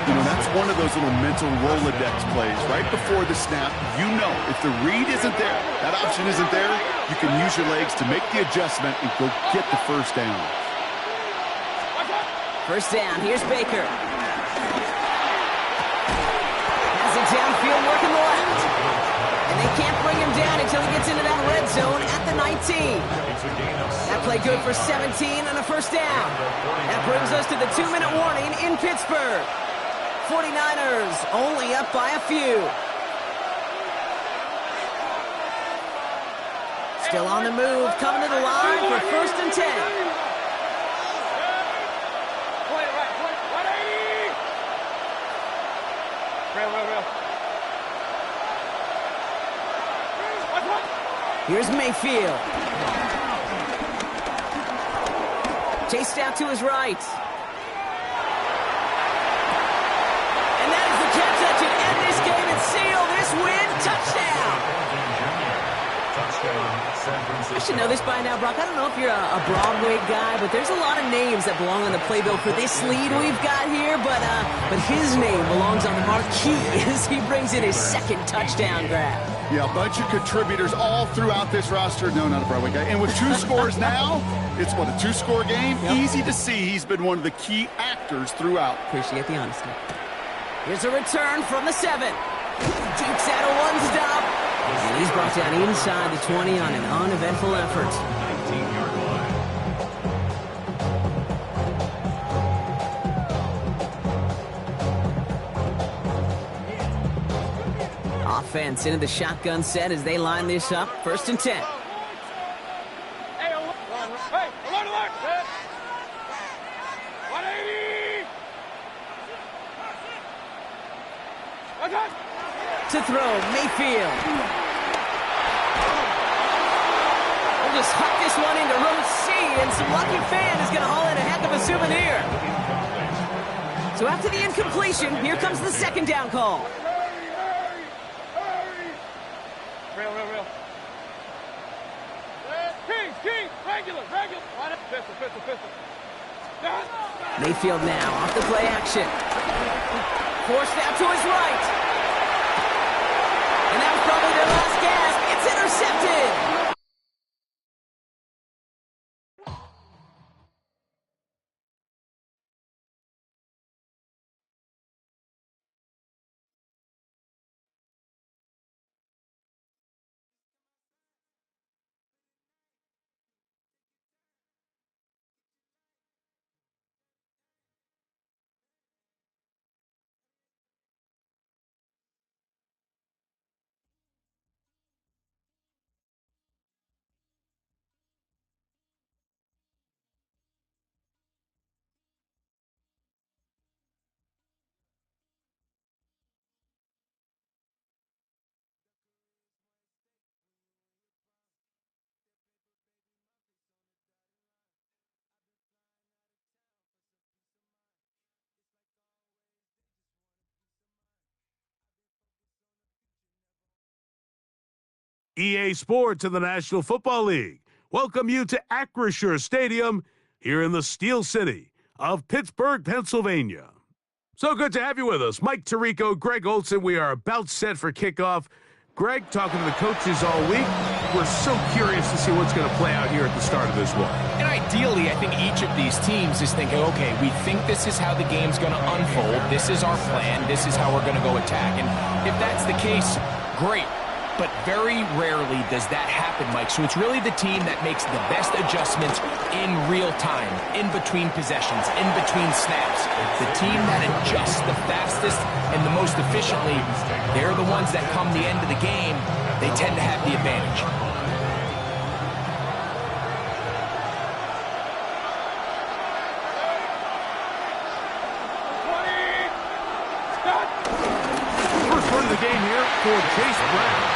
You know, that's one of those little mental Rolodex plays. Right before the snap, you know if the read isn't there, that option isn't there, you can use your legs to make the adjustment and go get the first down. First down, here's Baker. Has it downfield, working the left. And they can't bring him down until he gets into that red zone at the 19. That play good for 17 and a first down. That brings us to the 2-minute warning in Pittsburgh. 49ers only up by a few. Still on the move, coming to the line for first and 10. Here's Mayfield. Chased out to his right. And that is the catch that should end this game and seal this win. Touchdown! I should know this by now, Brock. I don't know if you're a Broadway guy, but there's a lot of names that belong on the playbill for this lead we've got here, but his name belongs on the marquee as he brings in his second touchdown grab. Yeah, a bunch of contributors all throughout this roster. No, not a Broadway guy. And with 2 scores now, it's what, a 2-score game? Yep. Easy to see he's been one of the key actors throughout. Appreciate the honesty. Here's a return from the 7. Takes out a one-stop. And he's brought down inside the 20 on an uneventful effort. 19-yard line. Offense into the shotgun set as they line this up. First and 10. Hey, alert! 180! To throw, Mayfield. We'll just huck this one into row C, and some lucky fan is going to haul in a heck of a souvenir. So after the incompletion, here comes the second down call. Real. King, regular. Pistol. Mayfield now off the play action. Forced out to his right. And that was probably their last gasp. It's intercepted. EA Sports and the National Football League welcome you to Acrisure Stadium here in the Steel City of Pittsburgh, Pennsylvania. So good to have you with us. Mike Tirico, Greg Olson, we are about set for kickoff. Greg, talking to the coaches all week, we're so curious to see what's going to play out here at the start of this one. And ideally, I think each of these teams is thinking, okay, we think this is how the game's going to unfold. This is our plan. This is how we're going to go attack. And if that's the case, great. But very rarely does that happen, Mike. So it's really the team that makes the best adjustments in real time, in between possessions, in between snaps. The team that adjusts the fastest and the most efficiently, they're the ones that come the end of the game, they tend to have the advantage. First run of the game here for Chase Brown.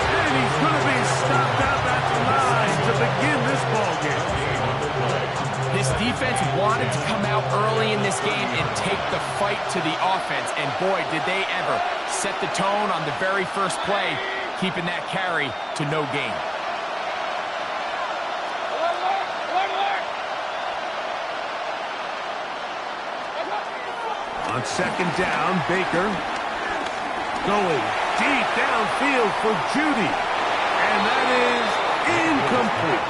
And he's going to be stopped out at the line to begin this ball game. This defense wanted to come out early in this game and take the fight to the offense. And boy, did they ever set the tone on the very first play, keeping that carry to no gain. On second down, Baker going deep downfield for Judy. And that is incomplete.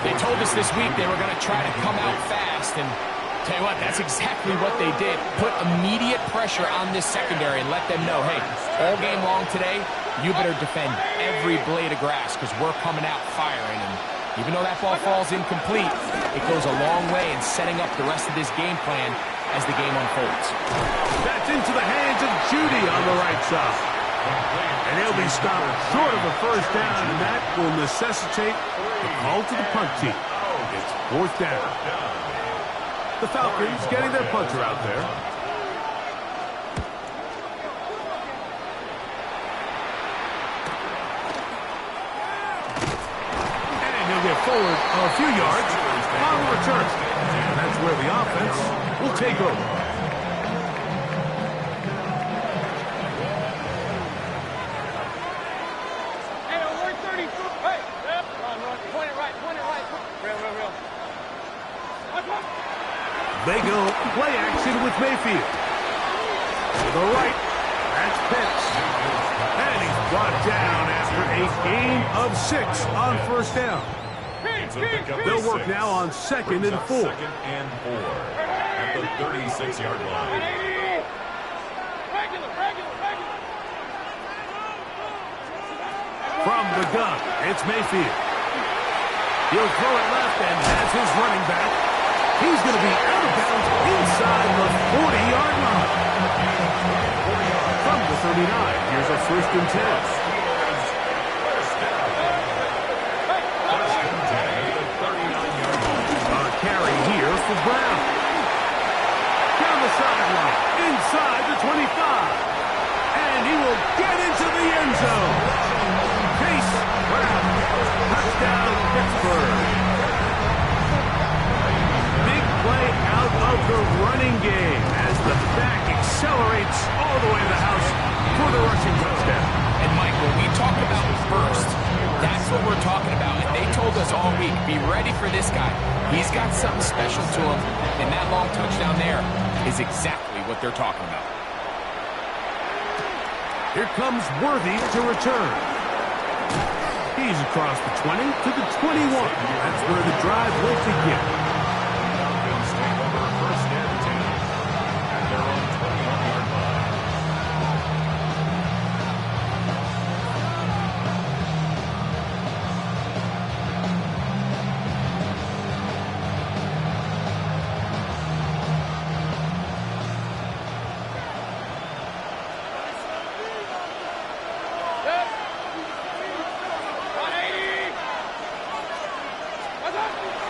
They told us this week they were going to try to come out fast, and tell you what, that's exactly what they did. Put immediate pressure on this secondary and let them know, hey, all game long today, you better defend every blade of grass because we're coming out firing. And even though that ball falls incomplete, it goes a long way in setting up the rest of this game plan as the game unfolds. That's into the hands of Judy on the right side. And he'll be stopped short of a first down, and that will necessitate the call to the punt team. It's fourth down. The Falcons getting their punter out there. And he'll get forward a few yards on the return. And that's where the offense will take over. They go play action with Mayfield. To the right, that's Pitts. And he's brought down after a gain of 6 on first down. They'll work now on second and 4. Second and 4 at the 36-yard line. From the gun, it's Mayfield. He'll throw it left and has his running back. He's going to be out of bounds inside the 40-yard line. From the 39, here's a first and 10. A carry here for Brown. Down the sideline, inside the 25. And he will get into the end zone. Chase Brown, touchdown Pittsburgh. Play out of the running game as the back accelerates all the way to the house for the rushing touchdown. And Mike, when we talk about burst, that's what we're talking about. And they told us all week, be ready for this guy. He's got something special to him, and that long touchdown there is exactly what they're talking about. Here comes Worthy to return. He's across the 20 to the 21. That's where the drive will begin.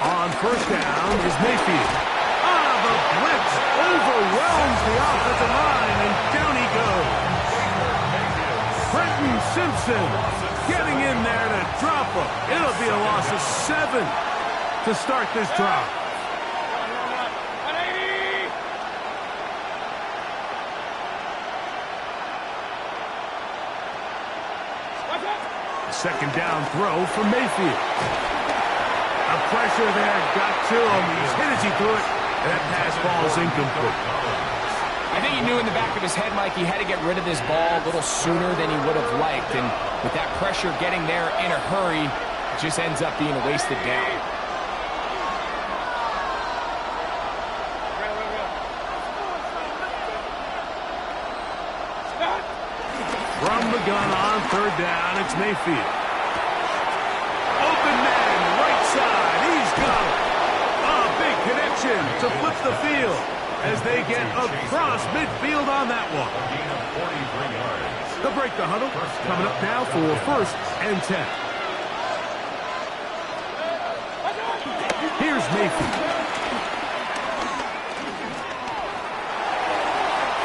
On first down is Mayfield. The blitz overwhelms the offensive line, and down he goes. Brenton Simpson getting in there to drop him. It'll be a loss of 7 to start this drive. Second down throw for Mayfield. A pressure there got to him. He's hit as he threw it, and that pass ball is incomplete. I think he knew in the back of his head, Mike, he had to get rid of this ball a little sooner than he would have liked. And with that pressure getting there in a hurry, it just ends up being a wasted down. From the gun on third down, it's Mayfield. Open man, right side, he's got it. A big connection to flip the field as they get across midfield on that one. They'll break the huddle. Coming up now for 1st and 10. Here's Mayfield.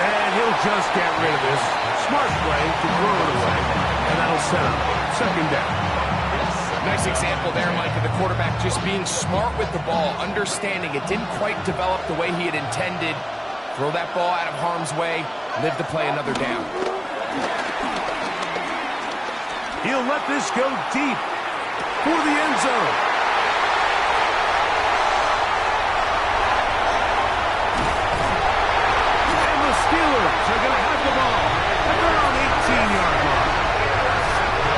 And he'll just get rid of this. Smart play to throw it away, and that'll set up 2nd down. Nice example there, Mike, of the quarterback just being smart with the ball, understanding it didn't quite develop the way he had intended. Throw that ball out of harm's way, live to play another down. He'll let this go deep for the end zone. And the Steelers are going to have the ball at their own 18-yard line.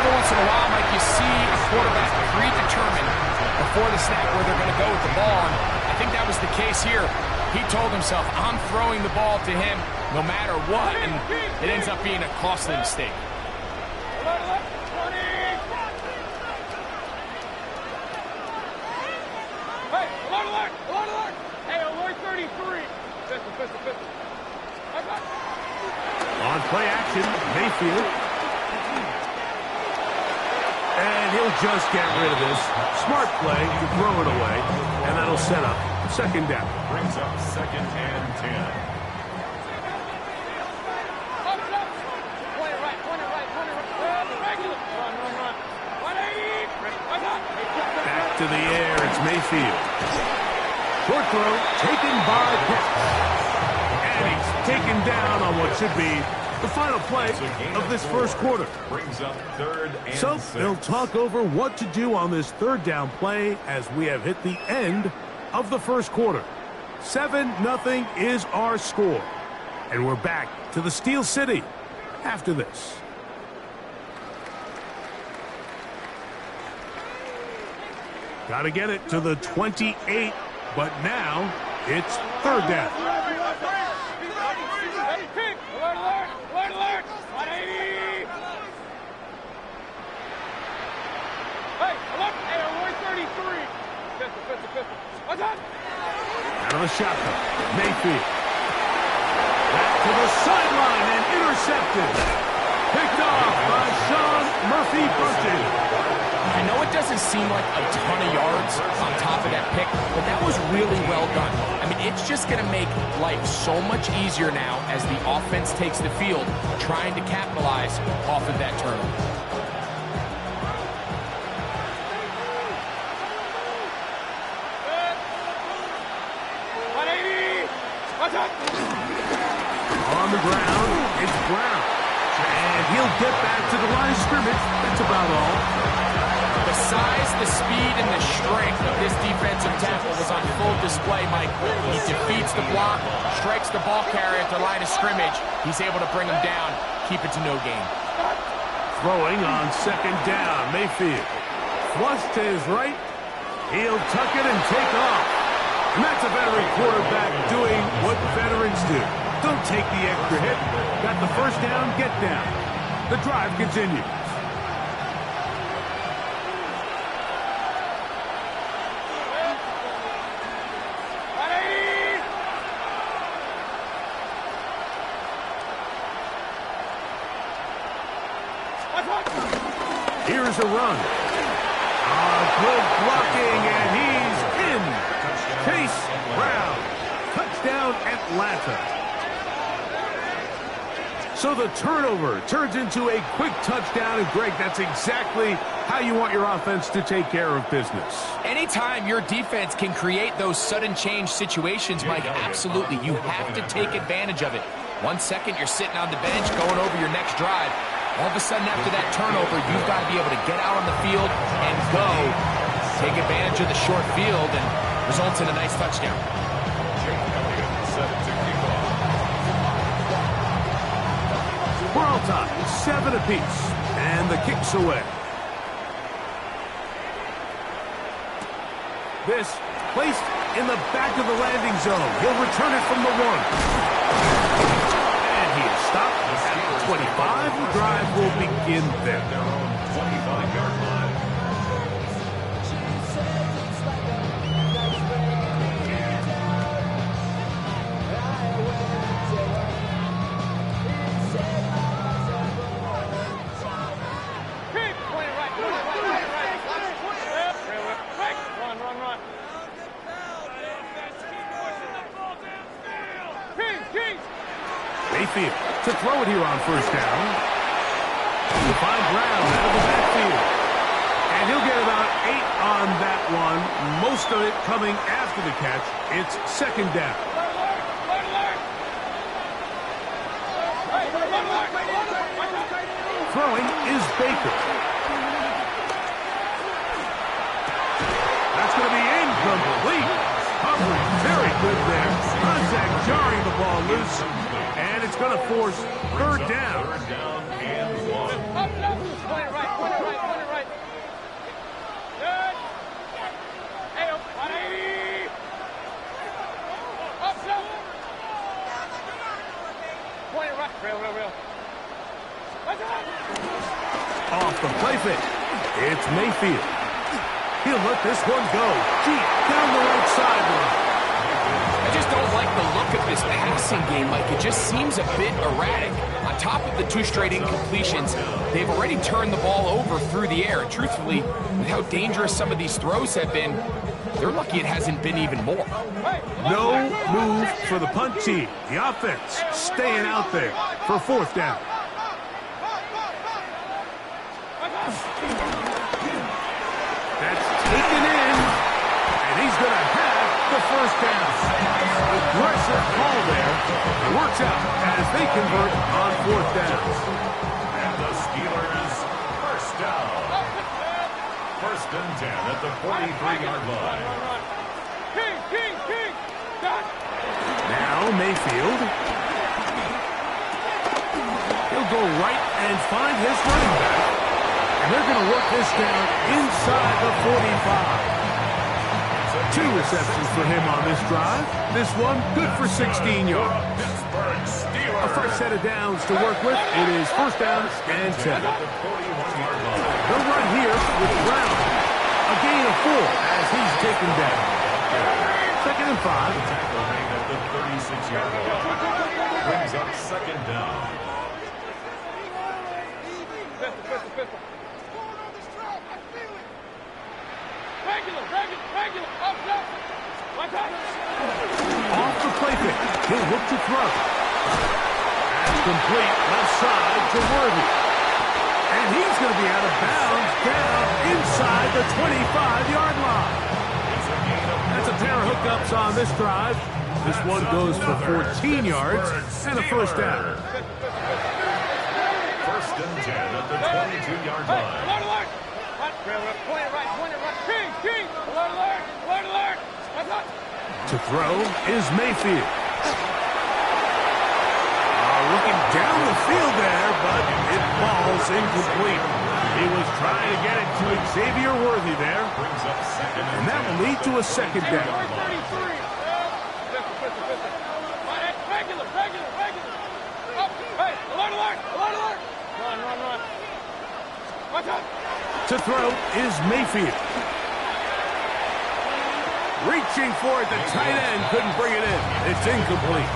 Every once in a while, Mike, you see a quarterback predetermined before the snap where they're going to go with the ball, and I think that was the case here. He told himself, I'm throwing the ball to him no matter what, and it ends up being a costly mistake. On play action, Mayfield. And he'll just get rid of this. Smart play to throw it away, and that'll set up 2nd down. Brings up 2nd and 10. Back to the air, it's Mayfield. Short throw, taken by Pitt. And he's taken down on what should be the final play of this 1st quarter. Brings up 3rd and So 6. they'll talk over what to do on this 3rd down play as we have hit the end of the 1st quarter. 7-0 is our score. And we're back to the Steel City after this. Got to get it to the 28, but now it's 3rd down. Out of the shotgun, Mayfield. Back to the sideline and intercepted. Picked off by Sean Murphy-Bunting. I know it doesn't seem like a ton of yards on top of that pick, but that was really well done. I mean, it's just going to make life so much easier now as the offense takes the field, trying to capitalize off of that turnover. On the ground, it's Brown. And he'll get back to the line of scrimmage. That's about all. The size, the speed, and the strength of this defensive tackle was on full display, Mike. He defeats the block, strikes the ball carrier at the line of scrimmage. He's able to bring him down, keep it to no gain. Throwing on 2nd down, Mayfield. Flush to his right. He'll tuck it and take off. And that's a veteran quarterback doing what veterans do. Don't take the extra hit. Got the 1st down, get down. The drive continues. Here's a run. Good blocking, and he's in. Chase Brown. Touchdown, Atlanta. So the turnover turns into a quick touchdown, and Greg, that's exactly how you want your offense to take care of business. Anytime your defense can create those sudden change situations, Mike, absolutely, you have to take advantage of it. 1 second, you're sitting on the bench going over your next drive. All of a sudden after that turnover, you've got to be able to get out on the field and go. Take advantage of the short field and results in a nice touchdown. We're all tied, 7 apiece, and the kick's away. This placed in the back of the landing zone. He'll return it from the 1. And he is stopped at the 25. The drive will begin there. 25-yard line. Mayfield to throw it here on first down. He'll find Brown out of the backfield. And he'll get about 8 on that one. Most of it coming after the catch. It's second down. Throwing is Baker. That's going to be incomplete. Coverage very good there. Contact jarring the ball loose. And it's going to force third down. Third down and 1. Point it right. Good. Hey, buddy. Up, up. Point it right. Real. Off the play fake. It's Mayfield. He'll let this one go. Deep down the right sideline. I just don't like the look of this passing game, Mike. It just seems a bit erratic. On top of the 2 straight incompletions, they've already turned the ball over through the air. And truthfully, with how dangerous some of these throws have been, they're lucky it hasn't been even more. No move for the punt team. The offense staying out there for fourth down. That's taken in, and he's going to have the first down. Aggressive call there. It works out as they convert on fourth down. And the Steelers, first down. First and 10 at the 43-yard line. Now Mayfield. He'll go right and find his running back. And they're going to work this down inside the 45. 2 receptions for him on this drive. This one good for 16 yards. Pittsburgh Steelers. A first set of downs to work with. It is first down and 10. At the 41-yard line. They'll run here with Brown. A gain of 4 as he's taken down. Second and 5. Tackle made at the 36-yard line. Brings up second down. Regular. Up. Off the play pick. He'll look to throw. That's complete. Left side to Worthy. And he's going to be out of bounds down inside the 25-yard line. That's a pair of hookups on this drive. This one goes for 14 yards and a first down. First and 10 at the 22-yard line. Alert. Point it right. King. Alert. To throw is Mayfield. Looking down the field there, but it falls incomplete. He was trying to get it to Xavier Worthy there. Brings up second And that will lead to a second down. Regular. Up. Hey, alert. Run. Watch out. To throw is Mayfield. Reaching for it, the tight end couldn't bring it in. It's incomplete.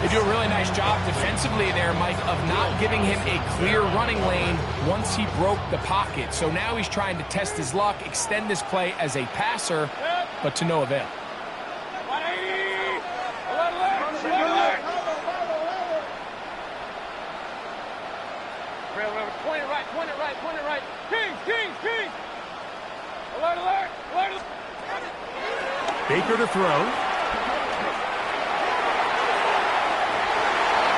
They do a really nice job defensively there, Mike, of not giving him a clear running lane once he broke the pocket. So now he's trying to test his luck, extend this play as a passer, but to no avail. Point it right. King. Alert. Baker to throw.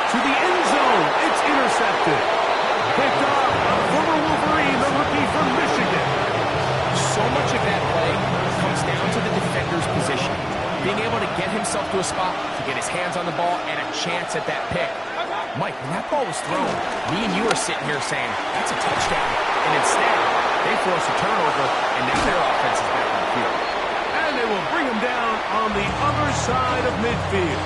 To the end zone. It's intercepted. Picked himself to a spot to get his hands on the ball and a chance at that pick. Mike, when that ball was thrown, me and you are sitting here saying, that's a touchdown. And instead, they force a turnover, and now their offense is back on the field. And they will bring him down on the other side of midfield.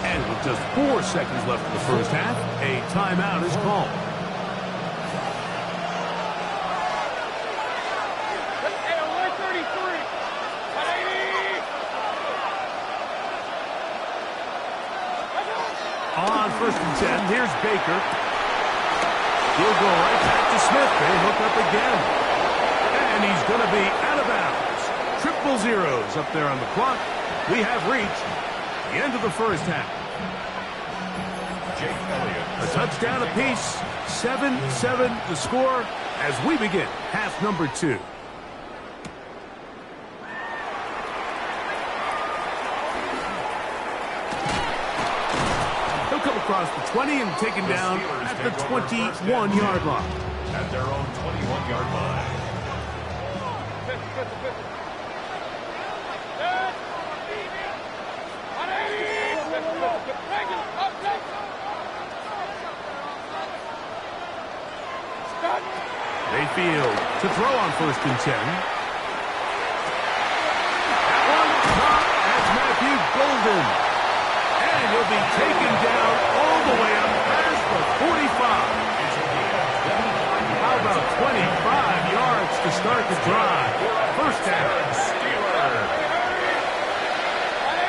And with just 4 seconds left in the first half, a timeout is called. On 1st and 10, here's Baker. He'll go right back to Smith. They hook up again. And he's going to be out of bounds. Triple zeros up there on the clock. We have reached the end of the first half. A touchdown apiece. 7-7 the score as we begin half number 2. Across the 20 and taken down at the 21-yard line. At their own 21-yard line. Mayfield to throw on 1st and 10. That one caught as Matthew Golden. And he'll be taken down all the way up past the 45. How about 25 yards to start the drive? First down.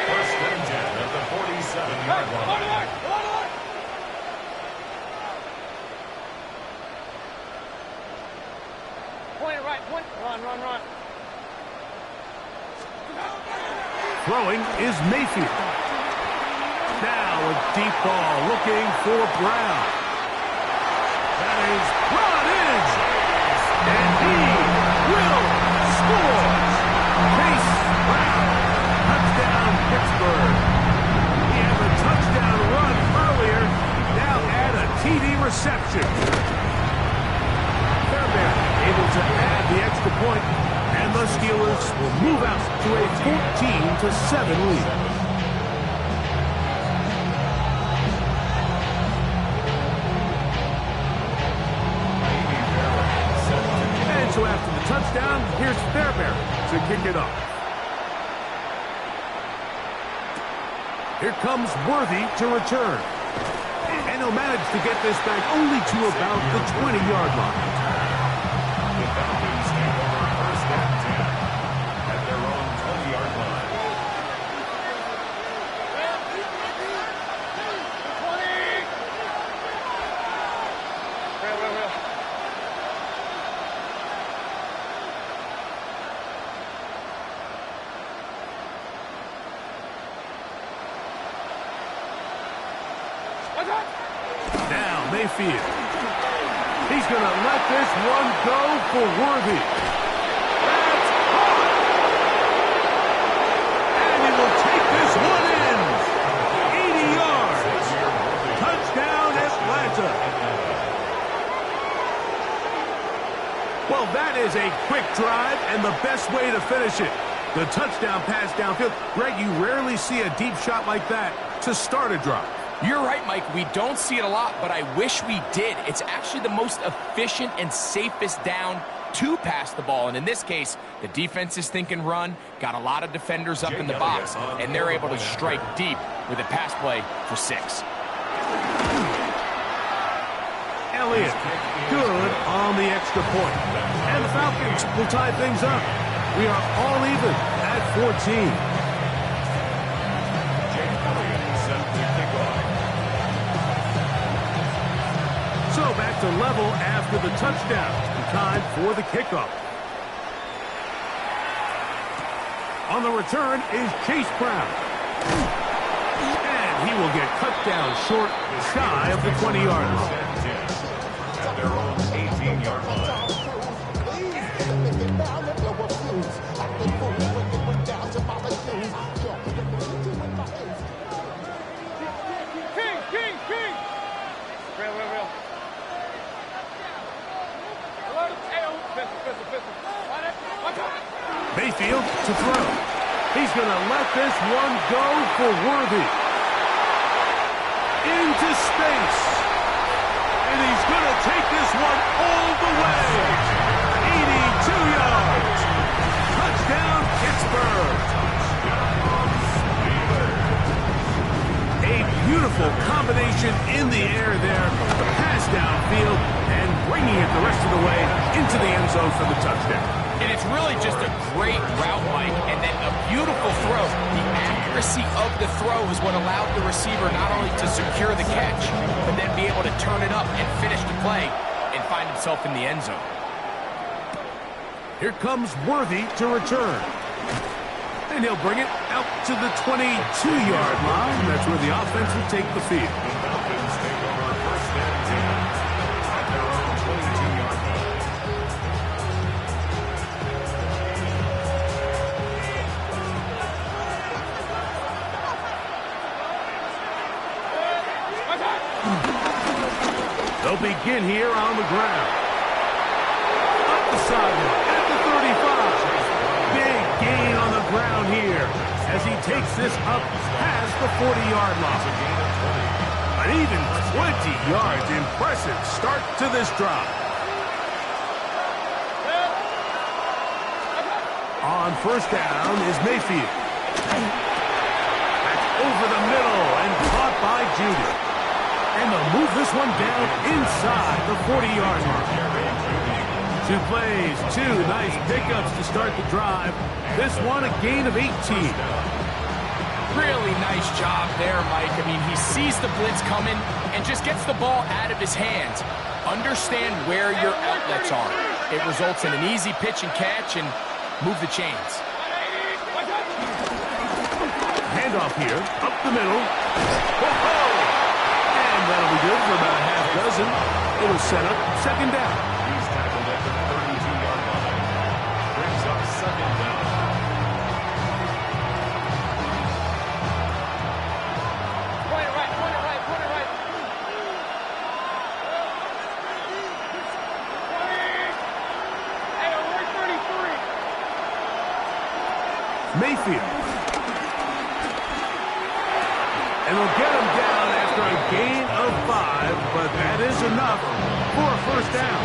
First and 10 at the 47-yard line. Point right, point. Run. Throwing is Mayfield. Now a deep ball looking for Brown. That is brought in. And he will score. Chase Brown. Touchdown Pittsburgh. He had a touchdown run earlier. Now add a TD reception. Fairbairn able to add the extra point. And the Steelers will move out to a 14-7 lead. So after the touchdown, here's Fairbairn to kick it off. Here comes Worthy to return. And he'll manage to get this back only to about the 20-yard line. The Falcons take over 1st and 10 at their own 20-yard line. Now Mayfield. He's going to let this one go for Worthy. That's caught. And he will take this one in. 80 yards. Touchdown Atlanta. Well, that is a quick drive and the best way to finish it. The touchdown pass downfield. Greg, you rarely see a deep shot like that to start a drive. You're right, Mike. We don't see it a lot, but I wish we did. It's actually the most efficient and safest down to pass the ball. And in this case, the defense is thinking run, got a lot of defenders up in the box, and they're able to strike deep with a pass play for 6. Elliott, good on the extra point. And the Falcons will tie things up. We are all even at 14. So back to level after the touchdown. Time for the kickoff. On the return is Chase Brown. And he will get cut down short, shy of the 20-yard line. At their own 18-yard line. King! Real. Mayfield to throw. He's going to let this one go for Worthy. Into space. And he's going to take this one all the way. 82 yards. Touchdown, Pittsburgh. A beautiful combination in the air there. The pass downfield and bringing it the rest of the way into the end zone for the touchdown. And it's really just a great route, Mike, and then a beautiful throw. The accuracy of the throw is what allowed the receiver not only to secure the catch, but then be able to turn it up and finish the play and find himself in the end zone. Here comes Worthy to return. And he'll bring it out to the 22-yard line. That's where the offense will take the field. Falcons take over first and 10 at their own 22-yard line. They'll begin here on the ground. Up the sideline at the 35. Big gain on the ground here as he takes this up past the 40-yard line. An even 20 yards. Impressive start to this drive. On first down is Mayfield. That's over the middle and caught by Judy. And they'll move this one down inside the 40-yard line. 2 plays, 2 nice pickups to start the drive. This one a gain of 18. Really nice job there, Mike. I mean, he sees the blitz coming and just gets the ball out of his hands. Understand where your outlets are. It results in an easy pitch and catch and move the chains. Handoff here, up the middle. Whoa! And that'll be good for about a half dozen. It'll set up second down. He's tackled at the 32-yard line. Brings up second down. Point it right, point it right, point it right. Hey, we're 33. Mayfield. And they'll get him down after a gain of 5, but that is enough for a first down.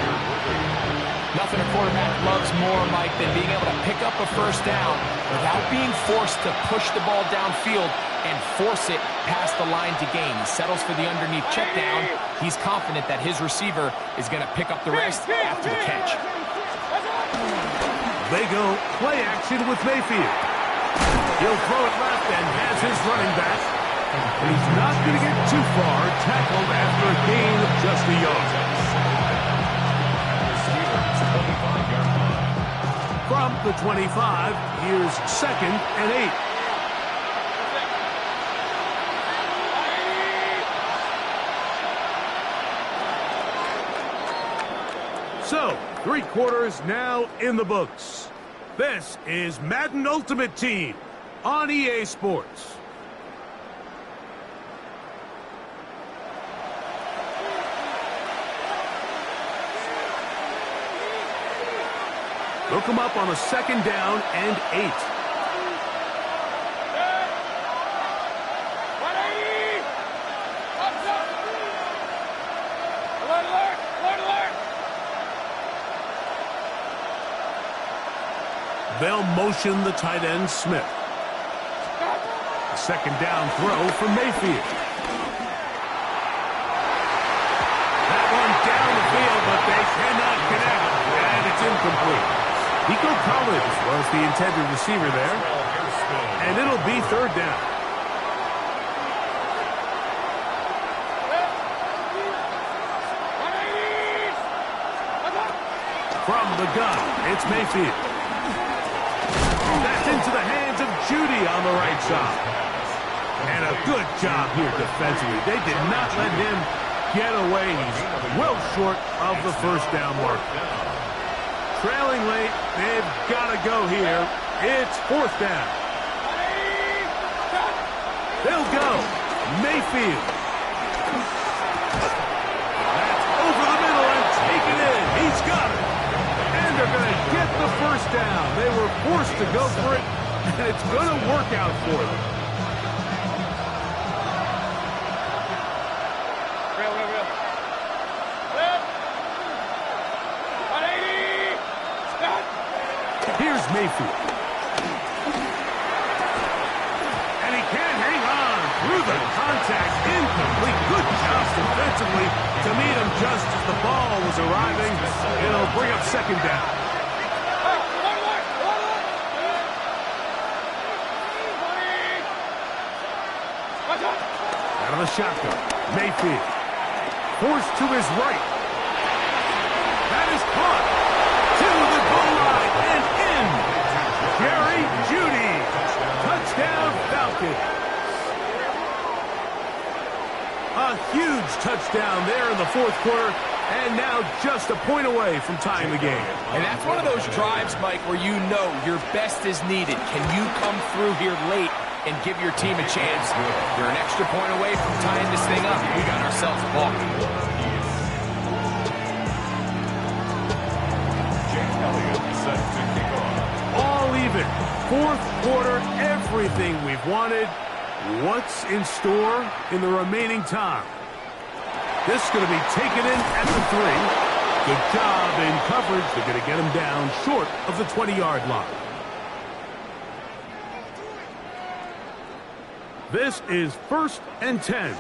Nothing a quarterback loves more, Mike, than being able to pick up a first down without being forced to push the ball downfield and force it past the line to gain. He settles for the underneath check down. He's confident that his receiver is going to pick up the rest after the catch. They go play action with Mayfield. He'll throw it left and has his running back. And he's not going to get too far, tackled after a gain of just a yard. From the 25, here's second and 8. So, 3 quarters now in the books. This is Madden Ultimate Team on EA Sports. They'll come up on a second down and 8. They'll motion the tight end Smith. A second down throw from Mayfield. That one down the field, but they cannot connect, and it's incomplete. Nico Collins was the intended receiver there, and it'll be third down. From the gun, it's Mayfield. That's into the hands of Judy on the right side. And a good job here defensively. They did not let him get away. He's well short of the first down mark. Trailing late, they've got to go here. It's fourth down. They'll go. Mayfield. That's over the middle and taken in. He's got it. And they're going to get the first down. They were forced to go for it, and it's going to work out for them. Real. 180. Stop. Here's Mayfield. And he can't hang on through the contact. Incomplete. Good job defensively to meet him just as the ball was arriving. It'll bring up second down. Out of the shotgun. Mayfield. Forced to his right. That is caught. To the goal line and in. Jerry Jeudy. Touchdown Falcons. A huge touchdown there in the fourth quarter, and now just a point away from tying the game. And that's one of those drives, Mike, where you know your best is needed. Can you come through here late and give your team a chance? You're an extra point away from tying this thing up. We got ourselves a ball. All even. Fourth quarter, everything we've wanted. What's in store in the remaining time? This is going to be taken in at the 3. Good job in coverage. They're going to get him down short of the 20-yard line. This is 1st and 10.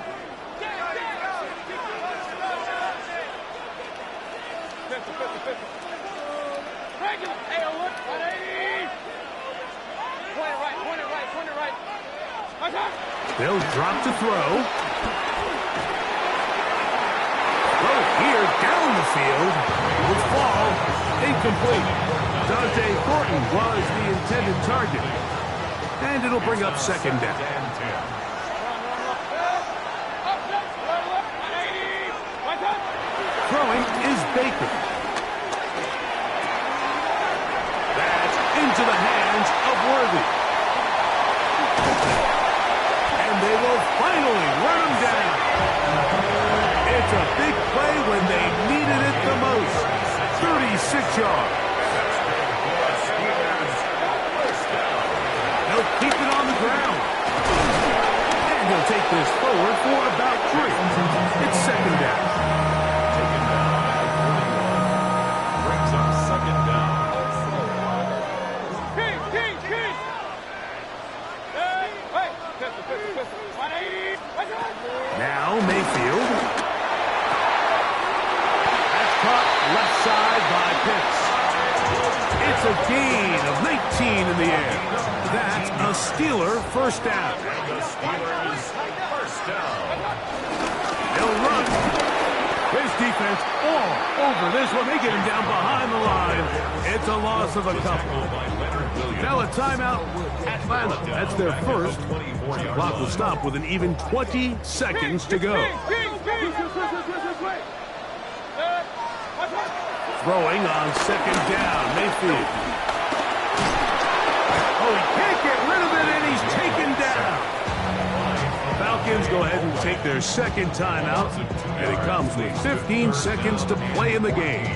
They'll drop to throw. Throw here down the field. Will fall. Incomplete. Dante Thornton was the intended target. And it'll bring up second down. Throwing is Baker. That's into the hands of Worthy. And they will finally run him down. It's a big play when they needed it the most. 36 yards. They'll keep it on the ground. And he'll take this forward for about 3. It's second down. Brings up second down. Now Mayfield. That's caught left side by Pitts. It's a gain of 19 in the air. That's a Steeler first down. The Steelers first down. They'll run. His defense all over this one. They get him down behind the line. It's a loss of a couple. Now a timeout. Atlanta. That's their first. Clock will stop with an even 20 seconds to go. Throwing on second down. Mayfield. Oh, he can't get rid of it, and he's taken down. Falcons go ahead and take their second timeout, and it comes with 15 seconds to play in the game.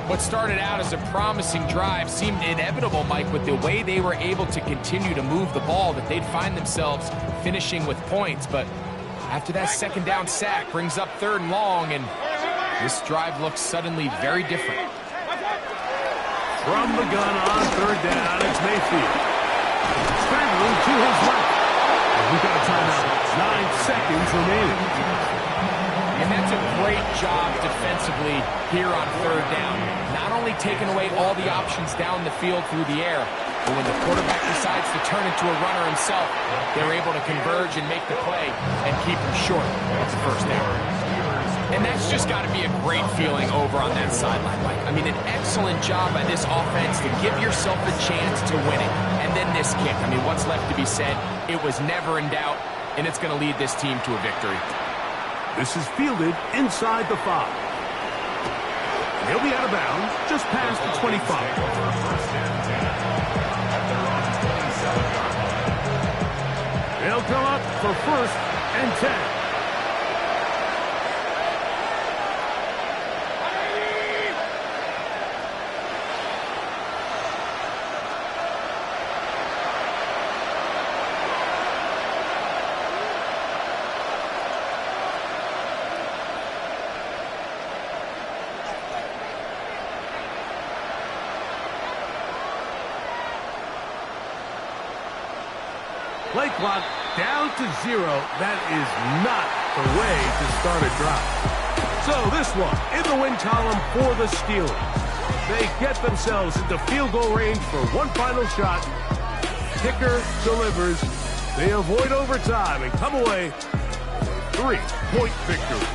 What started out as a promising drive seemed inevitable, Mike, with the way they were able to continue to move the ball, that they'd find themselves finishing with points. But after that second down sack brings up 3rd and long, and this drive looks suddenly very different. From the gun on 3rd down, it's Mayfield. Scrambling to his right. And we've got a timeout. 9 seconds remaining. And that's a great job defensively here on 3rd down. Not only taking away all the options down the field through the air, but when the quarterback decides to turn into a runner himself, they're able to converge and make the play and keep him short of the first down. And that's just got to be a great feeling over on that sideline, Mike. I mean, an excellent job by this offense to give yourself a chance to win it. And then this kick. I mean, what's left to be said? It was never in doubt, and it's going to lead this team to a victory. This is fielded inside the 5. He'll be out of bounds just past the 25. They'll come up for 1st and 10. Play clock down to 0. That is not the way to start a drive. So this one in the win column for the Steelers. They get themselves into field goal range for one final shot. Kicker delivers. They avoid overtime and come away 3-point victory.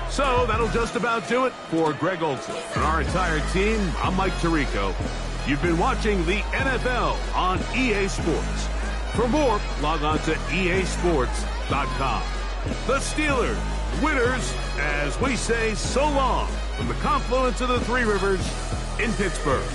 So that'll just about do it for Greg Olson and our entire team. I'm Mike Tirico. You've been watching the NFL on EA Sports. For more, log on to easports.com. The Steelers, winners, as we say so long from the confluence of the Three Rivers in Pittsburgh.